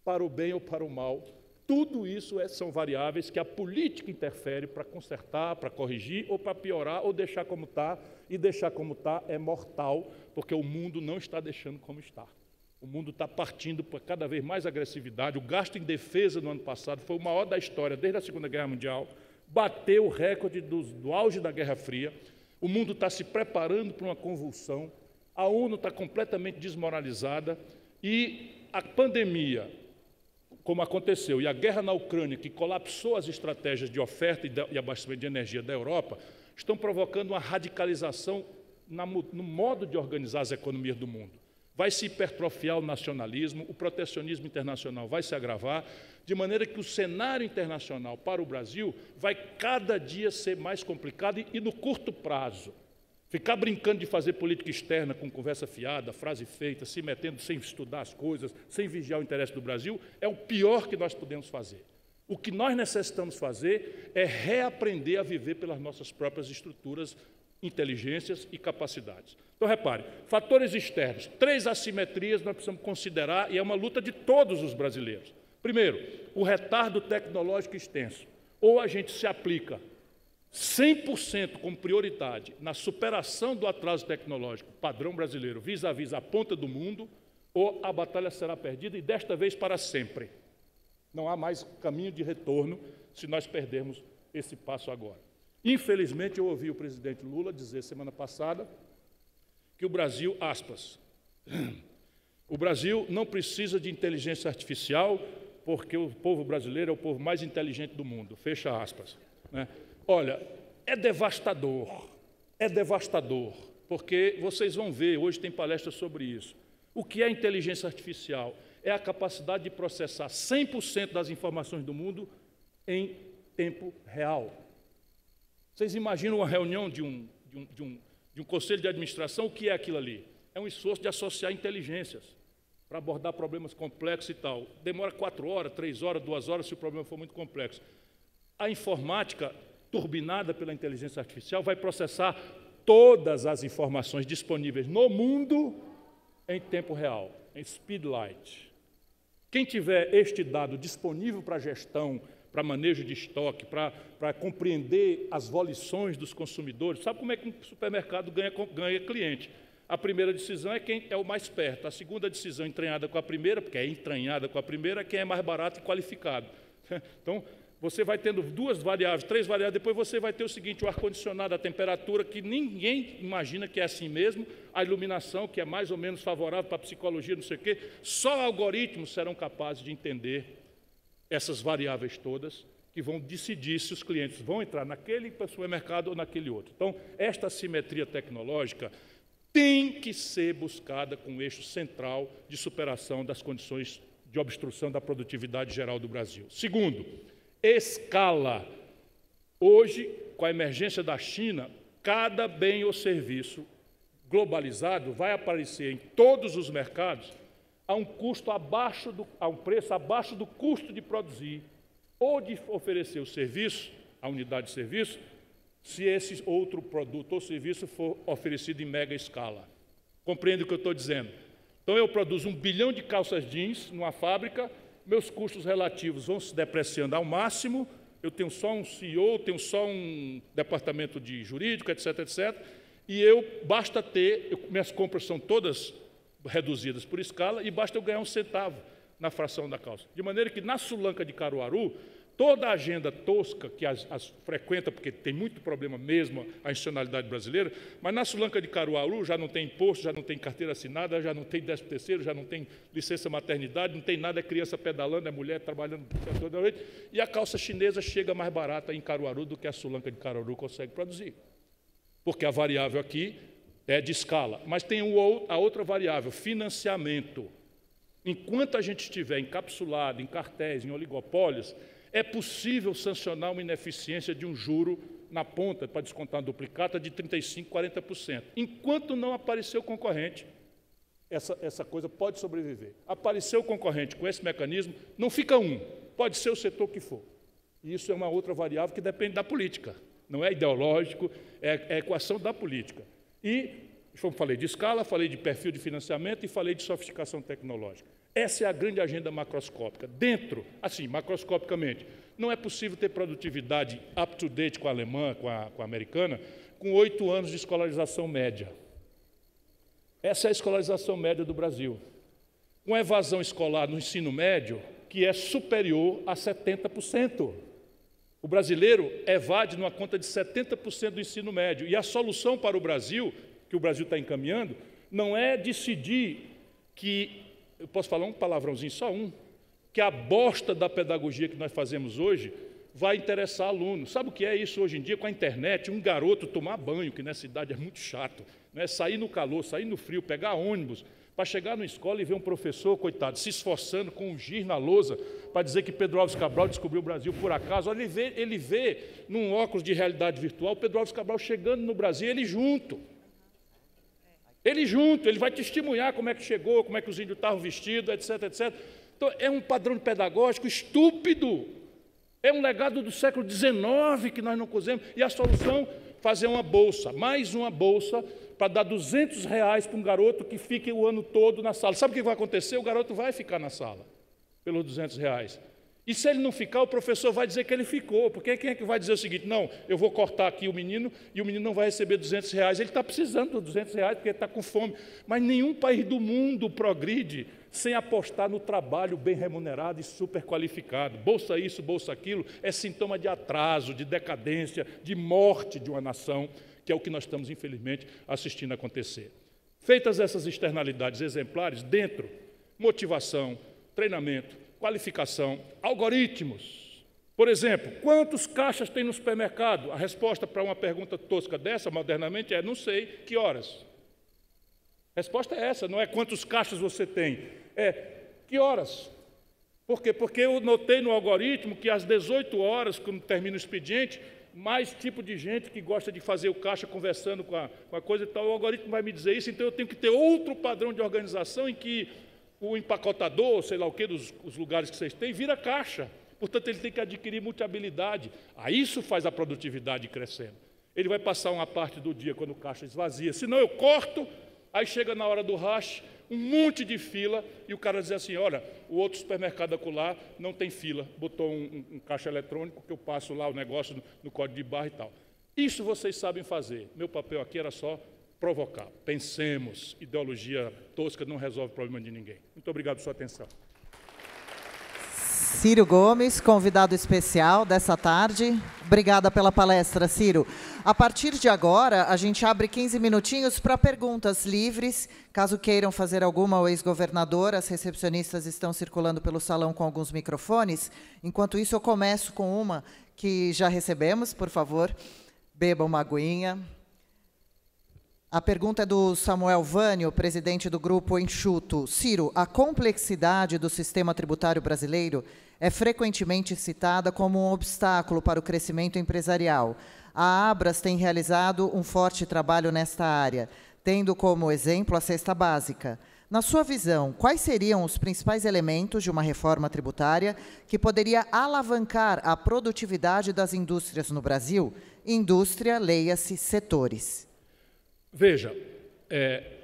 B: para o bem ou para o mal. Tudo isso são variáveis que a política interfere para consertar, para corrigir, ou para piorar, ou deixar como está. E deixar como está é mortal, porque o mundo não está deixando como está. O mundo está partindo para cada vez mais agressividade. O gasto em defesa no ano passado foi o maior da história, desde a Segunda Guerra Mundial. Bateu o recorde do auge da Guerra Fria. O mundo está se preparando para uma convulsão. A ONU está completamente desmoralizada. E a pandemia, como aconteceu, e a guerra na Ucrânia, que colapsou as estratégias de oferta e abastecimento de energia da Europa, estão provocando uma radicalização no modo de organizar as economias do mundo. Vai se hipertrofiar o nacionalismo, o protecionismo internacional vai se agravar, de maneira que o cenário internacional para o Brasil vai cada dia ser mais complicado e no curto prazo. Ficar brincando de fazer política externa com conversa fiada, frase feita, se metendo sem estudar as coisas, sem vigiar o interesse do Brasil, é o pior que nós podemos fazer. O que nós necessitamos fazer é reaprender a viver pelas nossas próprias estruturas, inteligências e capacidades. Então, repare, fatores externos, 3 assimetrias nós precisamos considerar, e é uma luta de todos os brasileiros. Primeiro, o retardo tecnológico extenso. Ou a gente se aplica 100% como prioridade na superação do atraso tecnológico padrão brasileiro vis-à-vis a ponta do mundo, ou a batalha será perdida e desta vez para sempre. Não há mais caminho de retorno se nós perdermos esse passo agora. Infelizmente, eu ouvi o presidente Lula dizer semana passada que o Brasil, aspas, o Brasil não precisa de inteligência artificial porque o povo brasileiro é o povo mais inteligente do mundo, fecha aspas, né? Olha, é devastador, porque vocês vão ver, hoje tem palestra sobre isso. O que é inteligência artificial? É a capacidade de processar 100% das informações do mundo em tempo real. Vocês imaginam uma reunião de de um conselho de administração, o que é aquilo ali? É um esforço de associar inteligências para abordar problemas complexos e tal. Demora 4 horas, 3 horas, 2 horas, se o problema for muito complexo. A informática, turbinada pela inteligência artificial, vai processar todas as informações disponíveis no mundo em tempo real, em speed light. Quem tiver este dado disponível para gestão, para manejo de estoque, para compreender as volições dos consumidores, sabe como é que um supermercado ganha cliente? A primeira decisão é quem é o mais perto. A segunda decisão, entranhada com a primeira, porque é entranhada com a primeira, é quem é mais barato e qualificado. Então, você vai tendo 2 variáveis, 3 variáveis, depois você vai ter o seguinte, o ar-condicionado, a temperatura, que ninguém imagina que é assim mesmo, a iluminação, que é mais ou menos favorável para a psicologia, não sei o quê. Só algoritmos serão capazes de entender essas variáveis todas, que vão decidir se os clientes vão entrar naquele supermercado ou naquele outro. Então, esta assimetria tecnológica tem que ser buscada com o eixo central de superação das condições de obstrução da produtividade geral do Brasil. Segundo, escala. Hoje, com a emergência da China, cada bem ou serviço globalizado vai aparecer em todos os mercados a um preço abaixo do custo de produzir ou de oferecer o serviço, a unidade de serviço, se esse outro produto ou serviço for oferecido em mega escala. Compreende o que eu estou dizendo? Então, eu produzo 1 bilhão de calças jeans numa fábrica, meus custos relativos vão se depreciando ao máximo, eu tenho só um CEO, tenho só um departamento de jurídico, etc., etc., e basta ter, minhas compras são todas reduzidas por escala, e basta eu ganhar 1 centavo na fração da calça. De maneira que, na Sulanca de Caruaru, toda a agenda tosca que as frequenta, porque tem muito problema mesmo a institucionalidade brasileira, mas na Sulanca de Caruaru já não tem imposto, já não tem carteira assinada, já não tem 13º, já não tem licença maternidade, não tem nada, é criança pedalando, é mulher trabalhando toda noite, e a calça chinesa chega mais barata em Caruaru do que a Sulanca de Caruaru consegue produzir. Porque a variável aqui é de escala. Mas tem a outra variável, financiamento. Enquanto a gente estiver encapsulado em cartéis, em oligopólios, é possível sancionar uma ineficiência de um juro na ponta, para descontar uma duplicata, de 35%, 40%. Enquanto não aparecer o concorrente, essa coisa pode sobreviver. Apareceu o concorrente com esse mecanismo, não fica um, pode ser o setor que for. E isso é uma outra variável que depende da política. Não é ideológico, é a equação da política. E, como falei de escala, falei de perfil de financiamento e falei de sofisticação tecnológica. Essa é a grande agenda macroscópica. Dentro, assim, macroscopicamente, não é possível ter produtividade up-to-date com a alemã, com a americana, com 8 anos de escolarização média. Essa é a escolarização média do Brasil. Com evasão escolar no ensino médio, que é superior a 70%. O brasileiro evade numa conta de 70% do ensino médio. E a solução para o Brasil, que o Brasil está encaminhando, não é decidir que, eu posso falar um palavrãozinho, só um, que a bosta da pedagogia que nós fazemos hoje vai interessar aluno. Sabe o que é isso hoje em dia com a internet? Um garoto tomar banho, que nessa cidade é muito chato, né? Sair no calor, sair no frio, pegar ônibus, para chegar na escola e ver um professor, coitado, se esforçando com um giz na lousa para dizer que Pedro Álvares Cabral descobriu o Brasil por acaso. Olha, ele vê num óculos de realidade virtual Pedro Álvares Cabral chegando no Brasil, ele junto. Ele vai testemunhar como é que chegou, como é que os índios estavam vestidos, etc., etc. Então, é um padrão pedagógico estúpido. É um legado do século XIX que nós não cozemos. E a solução, fazer uma bolsa, mais uma bolsa, para dar R$200 para um garoto que fique o ano todo na sala. Sabe o que vai acontecer? O garoto vai ficar na sala, pelos R$200. E se ele não ficar, o professor vai dizer que ele ficou, porque quem é que vai dizer o seguinte, não, eu vou cortar aqui o menino e o menino não vai receber R$200. Ele está precisando dos R$200 porque ele está com fome. Mas nenhum país do mundo progride sem apostar no trabalho bem remunerado e super qualificado. Bolsa isso, bolsa aquilo, é sintoma de atraso, de decadência, de morte de uma nação, que é o que nós estamos, infelizmente, assistindo acontecer. Feitas essas externalidades exemplares, dentro, motivação, treinamento, qualificação, algoritmos. Por exemplo, quantos caixas tem no supermercado? A resposta para uma pergunta tosca dessa, modernamente, é não sei, que horas? A resposta é essa, não é quantos caixas você tem, é que horas? Por quê? Porque eu notei no algoritmo que às 18 horas, quando termina o expediente, mais tipo de gente que gosta de fazer o caixa conversando com a coisa e tal, o algoritmo vai me dizer isso, então eu tenho que ter outro padrão de organização em que o empacotador, sei lá o que, os lugares que vocês têm, vira caixa. Portanto, ele tem que adquirir multi-habilidade. Aí isso faz a produtividade crescendo. Ele vai passar uma parte do dia quando o caixa esvazia. Senão eu corto, aí chega na hora do rush, um monte de fila, e o cara diz assim, olha, o outro supermercado acolá não tem fila, botou um caixa eletrônico que eu passo lá o negócio no código de barra e tal. Isso vocês sabem fazer. Meu papel aqui era só provocar. Pensemos, ideologia tosca não resolve o problema de ninguém. Muito obrigado pela sua atenção.
A: Ciro Gomes, convidado especial dessa tarde. Obrigada pela palestra, Ciro. A partir de agora, a gente abre 15 minutinhos para perguntas livres. Caso queiram fazer alguma ao ex-governador, as recepcionistas estão circulando pelo salão com alguns microfones. Enquanto isso, eu começo com uma que já recebemos, por favor. Beba uma aguinha. A pergunta é do Samuel Vânio, presidente do Grupo Enxuto. Ciro, a complexidade do sistema tributário brasileiro é frequentemente citada como um obstáculo para o crescimento empresarial. A Abras tem realizado um forte trabalho nesta área, tendo como exemplo a cesta básica. Na sua visão, quais seriam os principais elementos de uma reforma tributária que poderia alavancar a produtividade das indústrias no Brasil? Indústria, leia-se, setores.
B: Veja,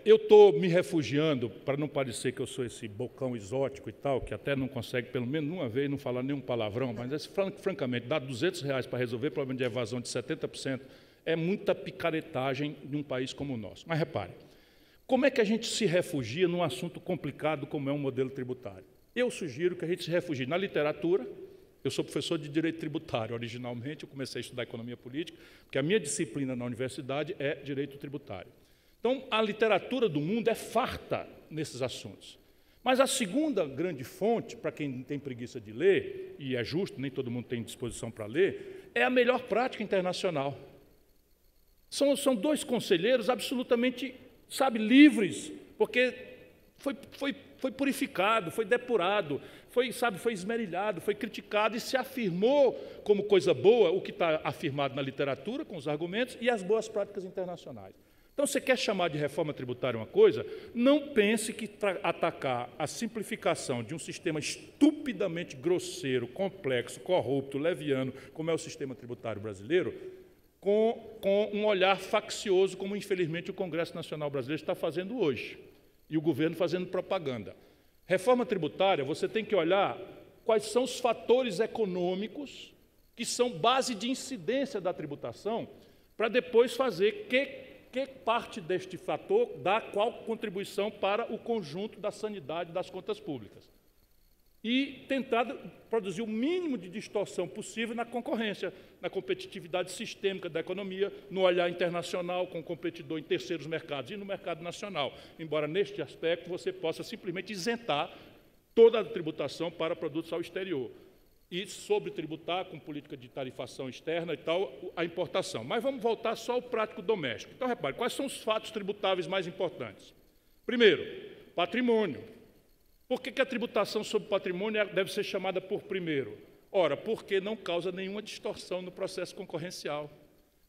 B: eu estou me refugiando, para não parecer que eu sou esse bocão exótico e tal, que até não consegue, pelo menos uma vez, não falar nenhum palavrão, mas, francamente, dar R$200 para resolver o problema de evasão de 70% é muita picaretagem de um país como o nosso. Mas, repare, como é que a gente se refugia num assunto complicado como é um modelo tributário? Eu sugiro que a gente se refugie na literatura. Eu sou professor de Direito Tributário, originalmente, eu comecei a estudar Economia Política, porque a minha disciplina na universidade é Direito Tributário. Então, a literatura do mundo é farta nesses assuntos. Mas a segunda grande fonte, para quem tem preguiça de ler, e é justo, nem todo mundo tem disposição para ler, é a melhor prática internacional. São dois conselheiros absolutamente, livres, porque foi purificado, foi depurado, foi esmerilhado, foi criticado e se afirmou como coisa boa o que está afirmado na literatura, com os argumentos, e as boas práticas internacionais. Então, você quer chamar de reforma tributária uma coisa? Não pense que atacar a simplificação de um sistema estupidamente grosseiro, complexo, corrupto, leviano, como é o sistema tributário brasileiro, com um olhar faccioso, como infelizmente o Congresso Nacional Brasileiro está fazendo hoje, e o governo fazendo propaganda. Reforma tributária, você tem que olhar quais são os fatores econômicos que são base de incidência da tributação, para depois fazer que parte deste fator dá qual contribuição para o conjunto da sanidade das contas públicas. E tentar produzir o mínimo de distorção possível na concorrência, na competitividade sistêmica da economia, no olhar internacional com o competidor em terceiros mercados e no mercado nacional. Embora, neste aspecto, você possa simplesmente isentar toda a tributação para produtos ao exterior e sobretributar com política de tarifação externa e tal a importação. Mas vamos voltar só ao prático doméstico. Então, repare, quais são os fatos tributáveis mais importantes? Primeiro, patrimônio. Por que a tributação sobre patrimônio deve ser chamada por primeiro? Ora, porque não causa nenhuma distorção no processo concorrencial,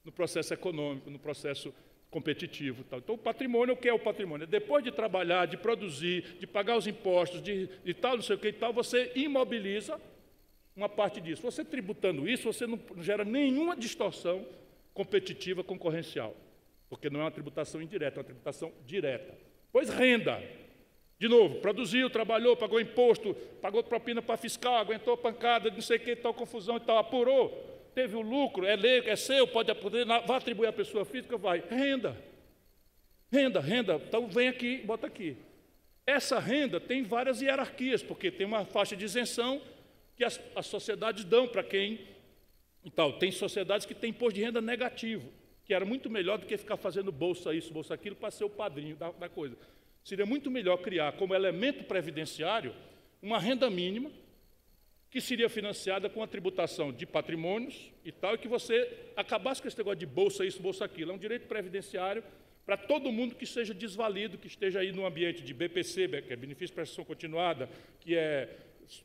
B: no processo econômico, no processo competitivo. Tal. Então, o patrimônio, o que é o patrimônio? Depois de trabalhar, de produzir, de pagar os impostos, de tal, não sei o que e tal, você imobiliza uma parte disso. Você tributando isso, você não gera nenhuma distorção competitiva concorrencial, porque não é uma tributação indireta, é uma tributação direta. Pois renda. De novo, produziu, trabalhou, pagou imposto, pagou propina para fiscal, aguentou pancada, não sei o que, tal confusão e tal, apurou, teve o lucro, é lei, é seu, pode apoder, vai atribuir à pessoa física, vai. Renda. Renda. Então, vem aqui, bota aqui. Essa renda tem várias hierarquias, porque tem uma faixa de isenção que as sociedades dão para quem... E tal. Tem sociedades que têm imposto de renda negativo, que era muito melhor do que ficar fazendo bolsa isso, bolsa aquilo, para ser o padrinho da coisa. Seria muito melhor criar como elemento previdenciário uma renda mínima que seria financiada com a tributação de patrimônios e tal, e que você acabasse com esse negócio de bolsa isso, bolsa aquilo. É um direito previdenciário para todo mundo que seja desvalido, que esteja aí no ambiente de BPC, que é benefício de prestação continuada, que é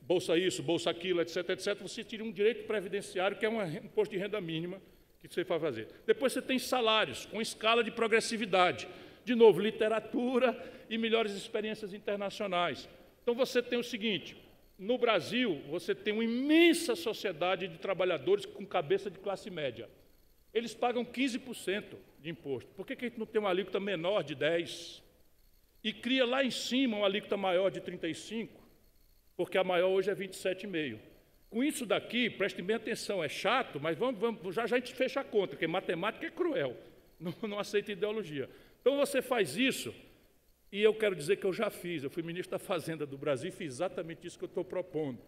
B: bolsa isso, bolsa aquilo, etc., etc., você teria um direito previdenciário, que é um imposto de renda mínima, que você vai fazer. Depois você tem salários, com escala de progressividade. De novo, literatura e melhores experiências internacionais. Então, você tem o seguinte, no Brasil, você tem uma imensa sociedade de trabalhadores com cabeça de classe média. Eles pagam 15% de imposto. Por que a gente não tem uma alíquota menor de 10%? E cria lá em cima uma alíquota maior de 35%, porque a maior hoje é 27,5%. Com isso daqui, prestem bem atenção, é chato, mas já a gente fecha a conta, porque matemática é cruel, não aceita ideologia. Então, você faz isso, e eu quero dizer que eu já fiz, eu fui ministro da Fazenda do Brasil e fiz exatamente isso que eu estou propondo.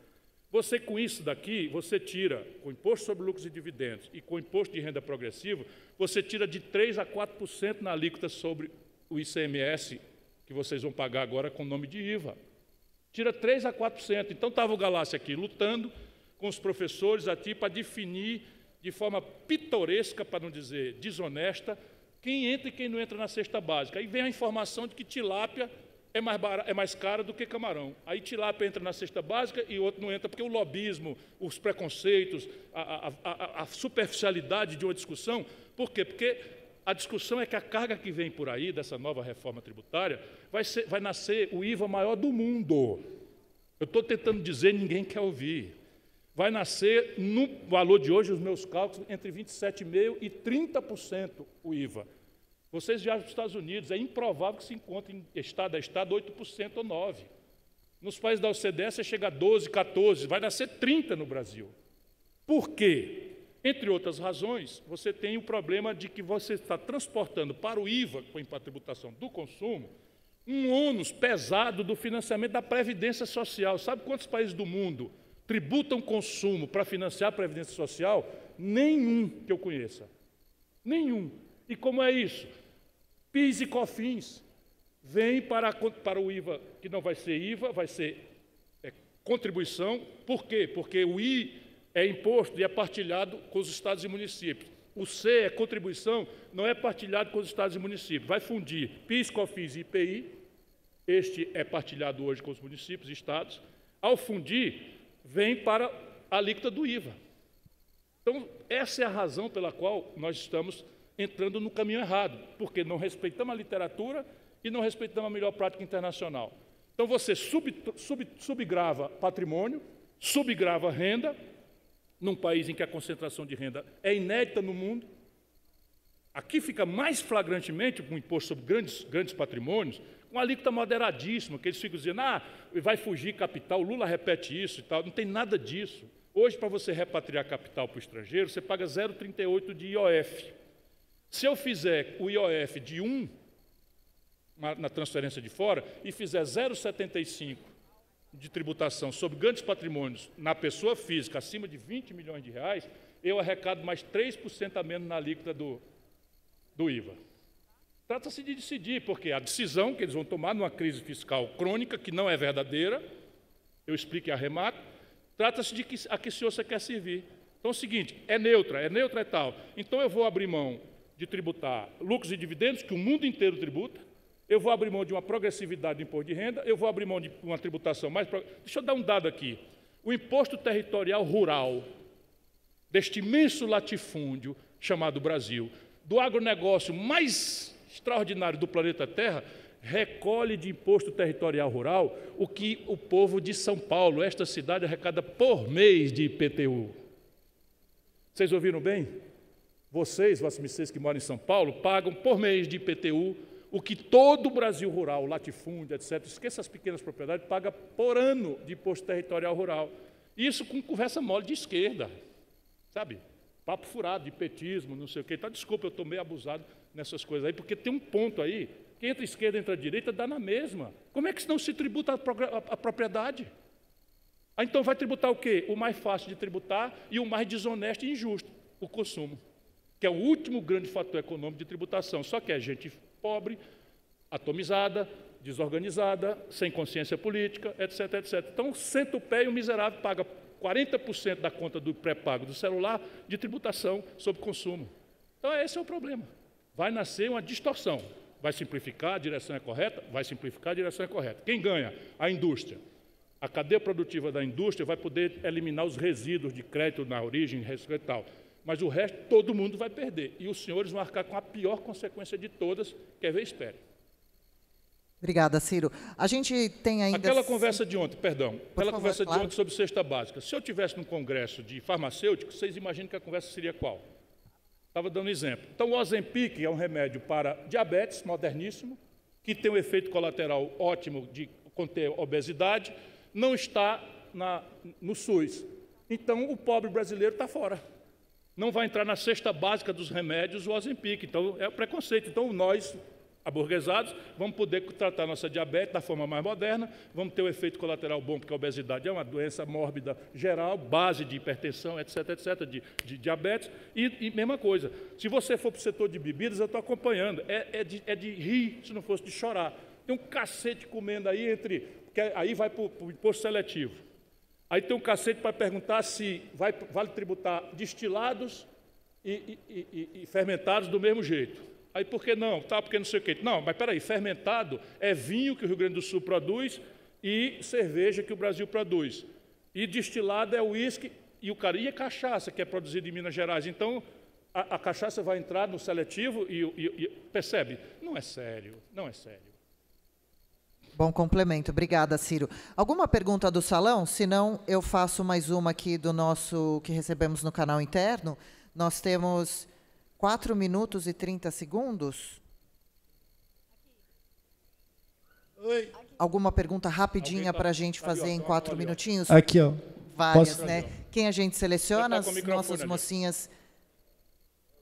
B: Você, com isso daqui, você tira, com o imposto sobre lucros e dividendos e com o imposto de renda progressivo, você tira de 3% a 4% na alíquota sobre o ICMS, que vocês vão pagar agora com o nome de IVA. Tira 3% a 4%. Então, estava o Galassi aqui lutando com os professores aqui para definir de forma pitoresca, para não dizer desonesta, quem entra e quem não entra na cesta básica. Aí vem a informação de que tilápia é mais cara do que camarão. Aí tilápia entra na cesta básica e outro não entra, porque o lobismo, os preconceitos, a superficialidade de uma discussão. Por quê? Porque a discussão é que a carga que vem por aí, dessa nova reforma tributária, vai nascer o IVA maior do mundo. Eu estou tentando dizer, ninguém quer ouvir. Vai nascer, no valor de hoje, os meus cálculos, entre 27,5% e 30% o IVA. Vocês viajam para os Estados Unidos, é improvável que se encontre em estado a estado 8% ou 9%. Nos países da OCDE, você chega a 12%, 14%, vai nascer 30% no Brasil. Por quê? Entre outras razões, você tem o problema de que você está transportando para o IVA, com a tributação do consumo, um ônus pesado do financiamento da Previdência Social. Sabe quantos países do mundo tributam consumo para financiar a Previdência Social? Nenhum que eu conheça. Nenhum. E como é isso? PIS e COFINS vem para o IVA, que não vai ser IVA, vai ser contribuição. Por quê? Porque o I é imposto e é partilhado com os estados e municípios. O C é contribuição, não é partilhado com os estados e municípios. Vai fundir PIS, COFINS e IPI. Este é partilhado hoje com os municípios e estados. Ao fundir, vem para a alíquota do IVA. Então, essa é a razão pela qual nós estamos entrando no caminho errado, porque não respeitamos a literatura e não respeitamos a melhor prática internacional. Então, você subgrava patrimônio, subgrava renda, num país em que a concentração de renda é inédita no mundo. Aqui fica mais flagrantemente com o imposto sobre grandes patrimônios, com alíquota moderadíssima, que eles ficam dizendo, vai fugir capital, o Lula repete isso e tal, não tem nada disso. Hoje, para você repatriar capital para o estrangeiro, você paga 0,38 de IOF. Se eu fizer o IOF de 1 na transferência de fora e fizer 0,75 de tributação sobre grandes patrimônios na pessoa física acima de 20 milhões de reais, eu arrecado mais 3% a menos na alíquota do IVA. Trata-se de decidir, porque a decisão que eles vão tomar numa crise fiscal crônica, que não é verdadeira, eu explico e arremato, trata-se de a que senhor você quer servir. Então é o seguinte, é neutra é tal. Então eu vou abrir mão de tributar lucros e dividendos, que o mundo inteiro tributa, eu vou abrir mão de uma progressividade do imposto de renda, eu vou abrir mão de uma tributação mais... Deixa eu dar um dado aqui. O imposto territorial rural, deste imenso latifúndio chamado Brasil, do agronegócio mais extraordinário do planeta Terra, recolhe de imposto territorial rural o que o povo de São Paulo, esta cidade, arrecada por mês de IPTU. Vocês ouviram bem? Vocês que moram em São Paulo, pagam por mês de IPTU o que todo o Brasil rural, latifúndio, etc., esqueça as pequenas propriedades, paga por ano de imposto territorial rural. Isso com conversa mole de esquerda, sabe? Papo furado, de petismo, não sei o quê. Então, desculpa, eu estou meio abusado nessas coisas aí, porque tem um ponto aí, que entre a esquerda e entre a direita dá na mesma. Como é que não se tributa a propriedade? Então vai tributar o quê? O mais fácil de tributar e o mais desonesto e injusto, o consumo, que é o último grande fator econômico de tributação. Só que é gente pobre, atomizada, desorganizada, sem consciência política, etc., etc. Então, senta o pé e o miserável paga 40% da conta do pré-pago do celular de tributação sobre consumo. Então, esse é o problema. Vai nascer uma distorção. Vai simplificar, a direção é correta? Vai simplificar, a direção é correta. Quem ganha? A indústria. A cadeia produtiva da indústria vai poder eliminar os resíduos de crédito na origem e tal. mas o resto todo mundo vai perder. E os senhores vão arcar com a pior consequência de todas, quer ver, espere.
A: Obrigada, Ciro. A gente tem ainda...
B: Aquela conversa de ontem, perdão, aquela conversa
A: claro.
B: de ontem sobre cesta básica. Se eu tivesse num congresso de farmacêuticos, vocês imaginam que a conversa seria qual? Estava dando exemplo. Então, o Ozempic é um remédio para diabetes, moderníssimo, que tem um efeito colateral ótimo de conter obesidade, não está no SUS. Então, o pobre brasileiro está fora. Não vai entrar na cesta básica dos remédios o Ozempic. Então, é o preconceito. Então, nós, aburguesados, vamos poder tratar nossa diabetes da forma mais moderna, vamos ter um efeito colateral bom, porque a obesidade é uma doença mórbida geral, base de hipertensão, etc., de diabetes, e mesma coisa. Se você for para o setor de bebidas, eu estou acompanhando, é de rir, se não fosse de chorar. Tem um cacete comendo aí, porque aí vai para o imposto seletivo. Aí tem um cacete para perguntar se vale tributar destilados e fermentados do mesmo jeito. Aí, por que não? Tá, porque não sei o quê. Não, mas peraí, fermentado é vinho que o Rio Grande do Sul produz e cerveja que o Brasil produz. E destilado é uísque e cachaça, que é produzida em Minas Gerais. Então, a cachaça vai entrar no seletivo e percebe? Não é sério, não é sério.
A: Bom complemento. Obrigada, Ciro. Alguma pergunta do salão? Se não, eu faço mais uma aqui do nosso que recebemos no canal interno. Nós temos 4 minutos e 30 segundos.
C: Oi.
A: Alguma pergunta rapidinha para a gente fazer em 4 minutinhos?
C: Aqui, ó.
A: Várias,
C: Posso?
A: né? Quem a gente seleciona? As nossas
B: ali.
A: mocinhas.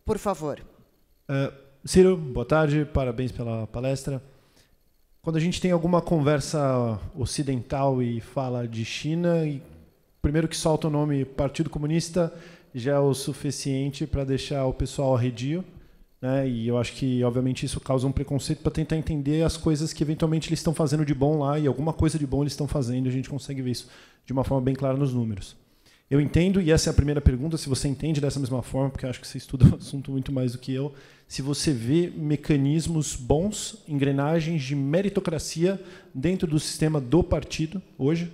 A: Por favor.
C: Ciro, boa tarde, parabéns pela palestra. Quando a gente tem alguma conversa ocidental e fala de China, e primeiro que solta o nome Partido Comunista, já é o suficiente para deixar o pessoal arredio, né? E eu acho que, obviamente, isso causa um preconceito para tentar entender as coisas que, eventualmente, eles estão fazendo de bom lá, e alguma coisa de bom eles estão fazendo, e a gente consegue ver isso de uma forma bem clara nos números. Eu entendo, e essa é a primeira pergunta, se você entende dessa mesma forma, porque eu acho que você estuda o assunto muito mais do que eu, se você vê mecanismos bons, engrenagens de meritocracia dentro do sistema do partido, hoje,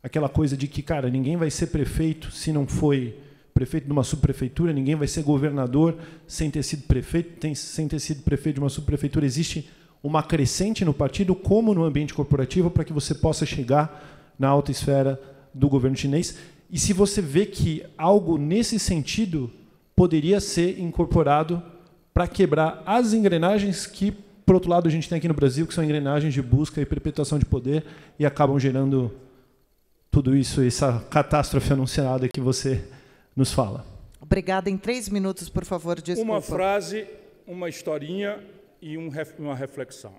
C: aquela coisa de que, cara, ninguém vai ser prefeito se não foi prefeito de uma subprefeitura, ninguém vai ser governador sem ter sido prefeito, sem ter sido prefeito de uma subprefeitura. Existe uma crescente no partido, como no ambiente corporativo, para que você possa chegar na alta esfera do governo chinês. E se você vê que algo nesse sentido poderia ser incorporado para quebrar as engrenagens que, por outro lado, a gente tem aqui no Brasil, que são engrenagens de busca e perpetuação de poder e acabam gerando tudo isso, essa catástrofe anunciada que você nos fala.
A: Obrigada. Em 3 minutos, por favor, desculpa.
B: Uma frase, uma historinha e uma reflexão.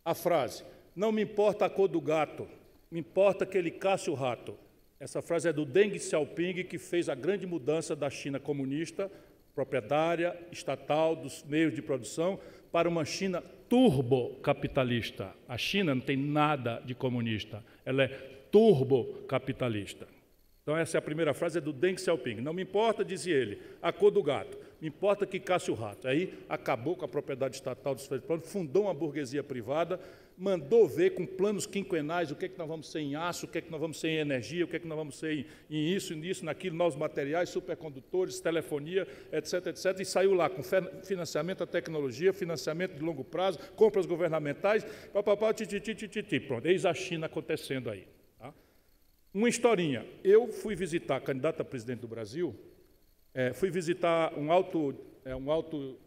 B: A frase: não me importa a cor do gato, me importa que ele casse o rato. Essa frase é do Deng Xiaoping, que fez a grande mudança da China comunista, proprietária, estatal, dos meios de produção, para uma China turbocapitalista. A China não tem nada de comunista, ela é turbocapitalista. Então, essa é a primeira frase, é do Deng Xiaoping. Não me importa, dizia ele, a cor do gato, me importa que casse o rato. Aí, acabou com a propriedade estatal dos planos, fundou uma burguesia privada, mandou ver com planos quinquenais o que é que nós vamos ser em aço, o que é que nós vamos ser em energia, o que é que nós vamos ser em isso, nisso, naquilo, novos materiais, supercondutores, telefonia, etc., etc., e saiu lá com financiamento à tecnologia, financiamento de longo prazo, compras governamentais, papapá, titi. Pronto, eis a China acontecendo aí. Tá? Uma historinha. Eu fui visitar, candidato a presidente do Brasil, fui visitar um alto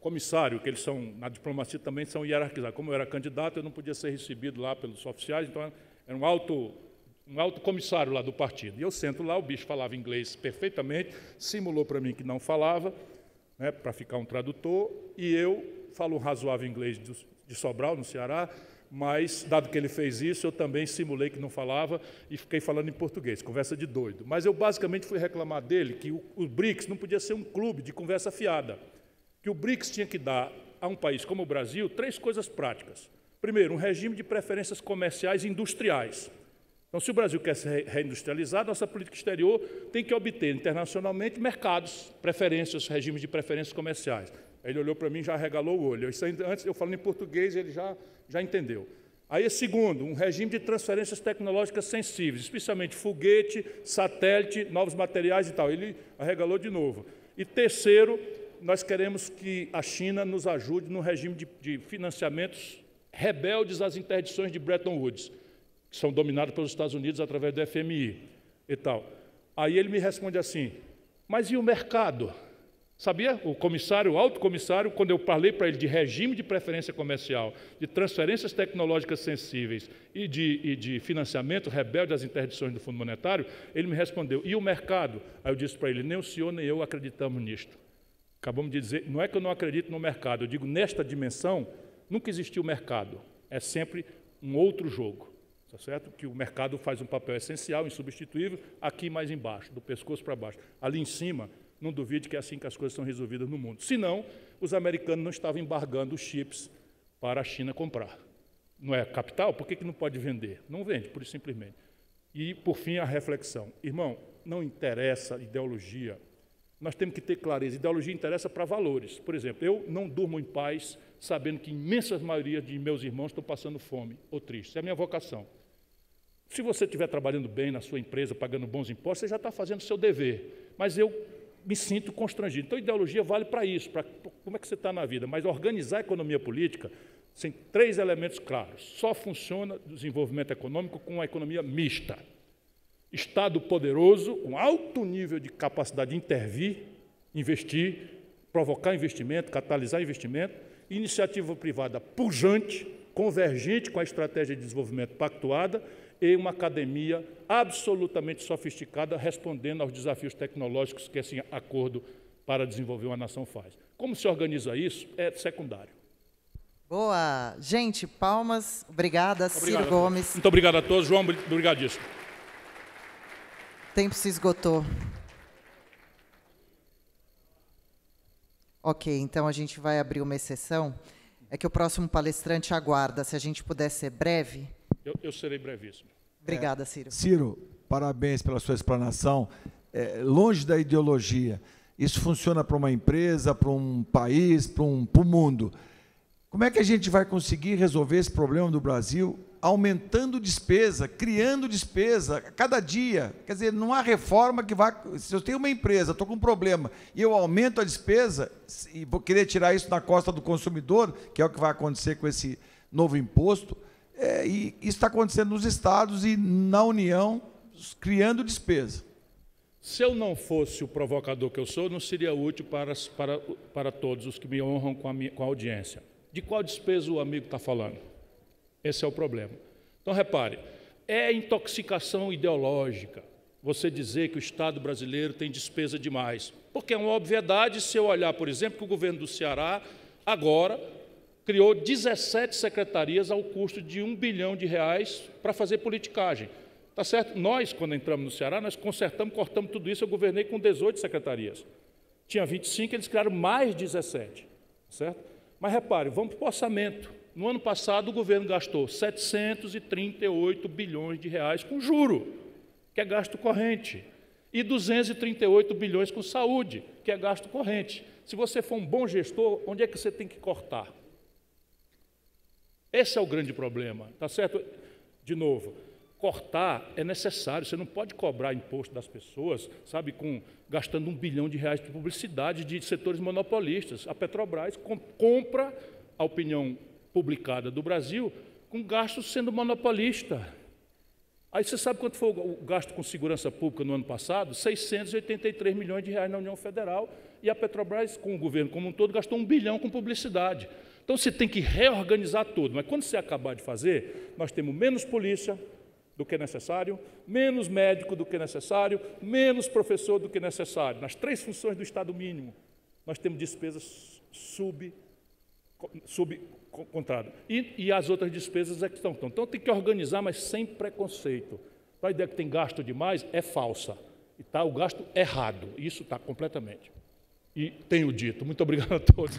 B: comissário, que eles são, na diplomacia também são hierarquizados. Como eu era candidato, eu não podia ser recebido lá pelos oficiais, então era um alto comissário lá do partido. E eu sento lá, o bicho falava inglês perfeitamente, simulou para mim que não falava, né, para ficar um tradutor, e eu falo um razoável inglês de Sobral, no Ceará, mas, dado que ele fez isso, eu também simulei que não falava e fiquei falando em português, conversa de doido. Mas eu basicamente fui reclamar dele que o BRICS não podia ser um clube de conversa fiada, que o BRICS tinha que dar a um país como o Brasil 3 coisas práticas. Primeiro, um regime de preferências comerciais e industriais. Então, se o Brasil quer se reindustrializar, nossa política exterior tem que obter internacionalmente mercados, preferências, regimes de preferências comerciais. Aí ele olhou para mim e já arregalou o olho. Isso ainda, antes eu falando em português, ele já entendeu. Aí, segundo, um regime de transferências tecnológicas sensíveis, especialmente foguete, satélite, novos materiais e tal. Ele arregalou de novo. E terceiro, nós queremos que a China nos ajude no regime de financiamentos rebeldes às interdições de Bretton Woods, que são dominados pelos Estados Unidos através do FMI e tal. Aí ele me responde assim, mas e o mercado? Sabia? O alto comissário, quando eu falei para ele de regime de preferência comercial, de transferências tecnológicas sensíveis e de financiamento rebelde às interdições do Fundo Monetário, ele me respondeu, e o mercado? Aí eu disse para ele, nem o senhor nem eu acreditamos nisto. Acabamos de dizer, não é que eu não acredito no mercado, eu digo, nesta dimensão, nunca existiu mercado, é sempre um outro jogo, tá certo? Que o mercado faz um papel essencial, insubstituível, aqui mais embaixo, do pescoço para baixo. Ali em cima, não duvide que é assim que as coisas são resolvidas no mundo. Senão, os americanos não estavam embargando os chips para a China comprar. Não é capital? Por que não pode vender? Não vende, pura e simplesmente. E, por fim, a reflexão. Irmão, não interessa ideologia. Nós temos que ter clareza. Ideologia interessa para valores. Por exemplo, eu não durmo em paz sabendo que a imensa maioria de meus irmãos estão passando fome ou triste. Isso é a minha vocação. Se você estiver trabalhando bem na sua empresa, pagando bons impostos, você já está fazendo o seu dever. Mas eu me sinto constrangido. Então, ideologia vale para isso, para como é que você está na vida. Mas organizar a economia política tem 3 elementos claros. Só funciona o desenvolvimento econômico com uma economia mista. Estado poderoso, com alto nível de capacidade de intervir, investir, provocar investimento, catalisar investimento, iniciativa privada pujante, convergente com a estratégia de desenvolvimento pactuada, e uma academia absolutamente sofisticada, respondendo aos desafios tecnológicos que esse acordo para desenvolver uma nação faz. Como se organiza isso é secundário.
A: Boa. Gente, palmas. Obrigada, Ciro Gomes.
B: Muito obrigado a todos. João, obrigadíssimo.
A: O tempo se esgotou. Ok, então a gente vai abrir uma exceção. É que o próximo palestrante aguarda. Se a gente puder ser breve...
B: Eu serei brevíssimo.
A: Obrigada, Ciro.
D: Ciro, parabéns pela sua explanação. Longe da ideologia, isso funciona para uma empresa, para um país, para o mundo. Como é que a gente vai conseguir resolver esse problema do Brasil aumentando despesa, criando despesa a cada dia? Quer dizer, não há reforma que vá... Se eu tenho uma empresa, estou com um problema, e eu aumento a despesa, e vou querer tirar isso na costa do consumidor, que é o que vai acontecer com esse novo imposto, e isso está acontecendo nos estados e na União, criando despesa.
B: Se eu não fosse o provocador que eu sou, não seria útil para todos os que me honram com a audiência. De qual despesa o amigo está falando? Esse é o problema. Então, repare, é intoxicação ideológica você dizer que o Estado brasileiro tem despesa demais. Porque é uma obviedade se eu olhar, por exemplo, que o governo do Ceará, agora, criou 17 secretarias ao custo de R$1 bilhão para fazer politicagem. Tá certo? Nós, quando entramos no Ceará, nós consertamos, cortamos tudo isso, eu governei com 18 secretarias. Tinha 25, eles criaram mais 17. Certo? Mas repare, vamos para o orçamento. No ano passado, o governo gastou 738 bilhões de reais com juro, que é gasto corrente, e 238 bilhões com saúde, que é gasto corrente. Se você for um bom gestor, onde é que você tem que cortar? Esse é o grande problema, tá certo? De novo, cortar é necessário, você não pode cobrar imposto das pessoas, sabe, gastando R$1 bilhão de publicidade de setores monopolistas. A Petrobras compra a opinião publicada do Brasil com gastos sendo monopolista. Aí você sabe quanto foi o gasto com segurança pública no ano passado? 683 milhões de reais na União Federal, e a Petrobras, com o governo como um todo, gastou R$1 bilhão com publicidade. Então, você tem que reorganizar tudo, mas quando você acabar de fazer, nós temos menos polícia do que necessário, menos médico do que necessário, menos professor do que necessário. Nas 3 funções do Estado mínimo, nós temos despesas subcontradas. E as outras despesas é que estão. Então, tem que organizar, mas sem preconceito. Então, a ideia que tem gasto demais é falsa. E está o gasto errado. Isso está completamente. E tenho dito. Muito obrigado a todos.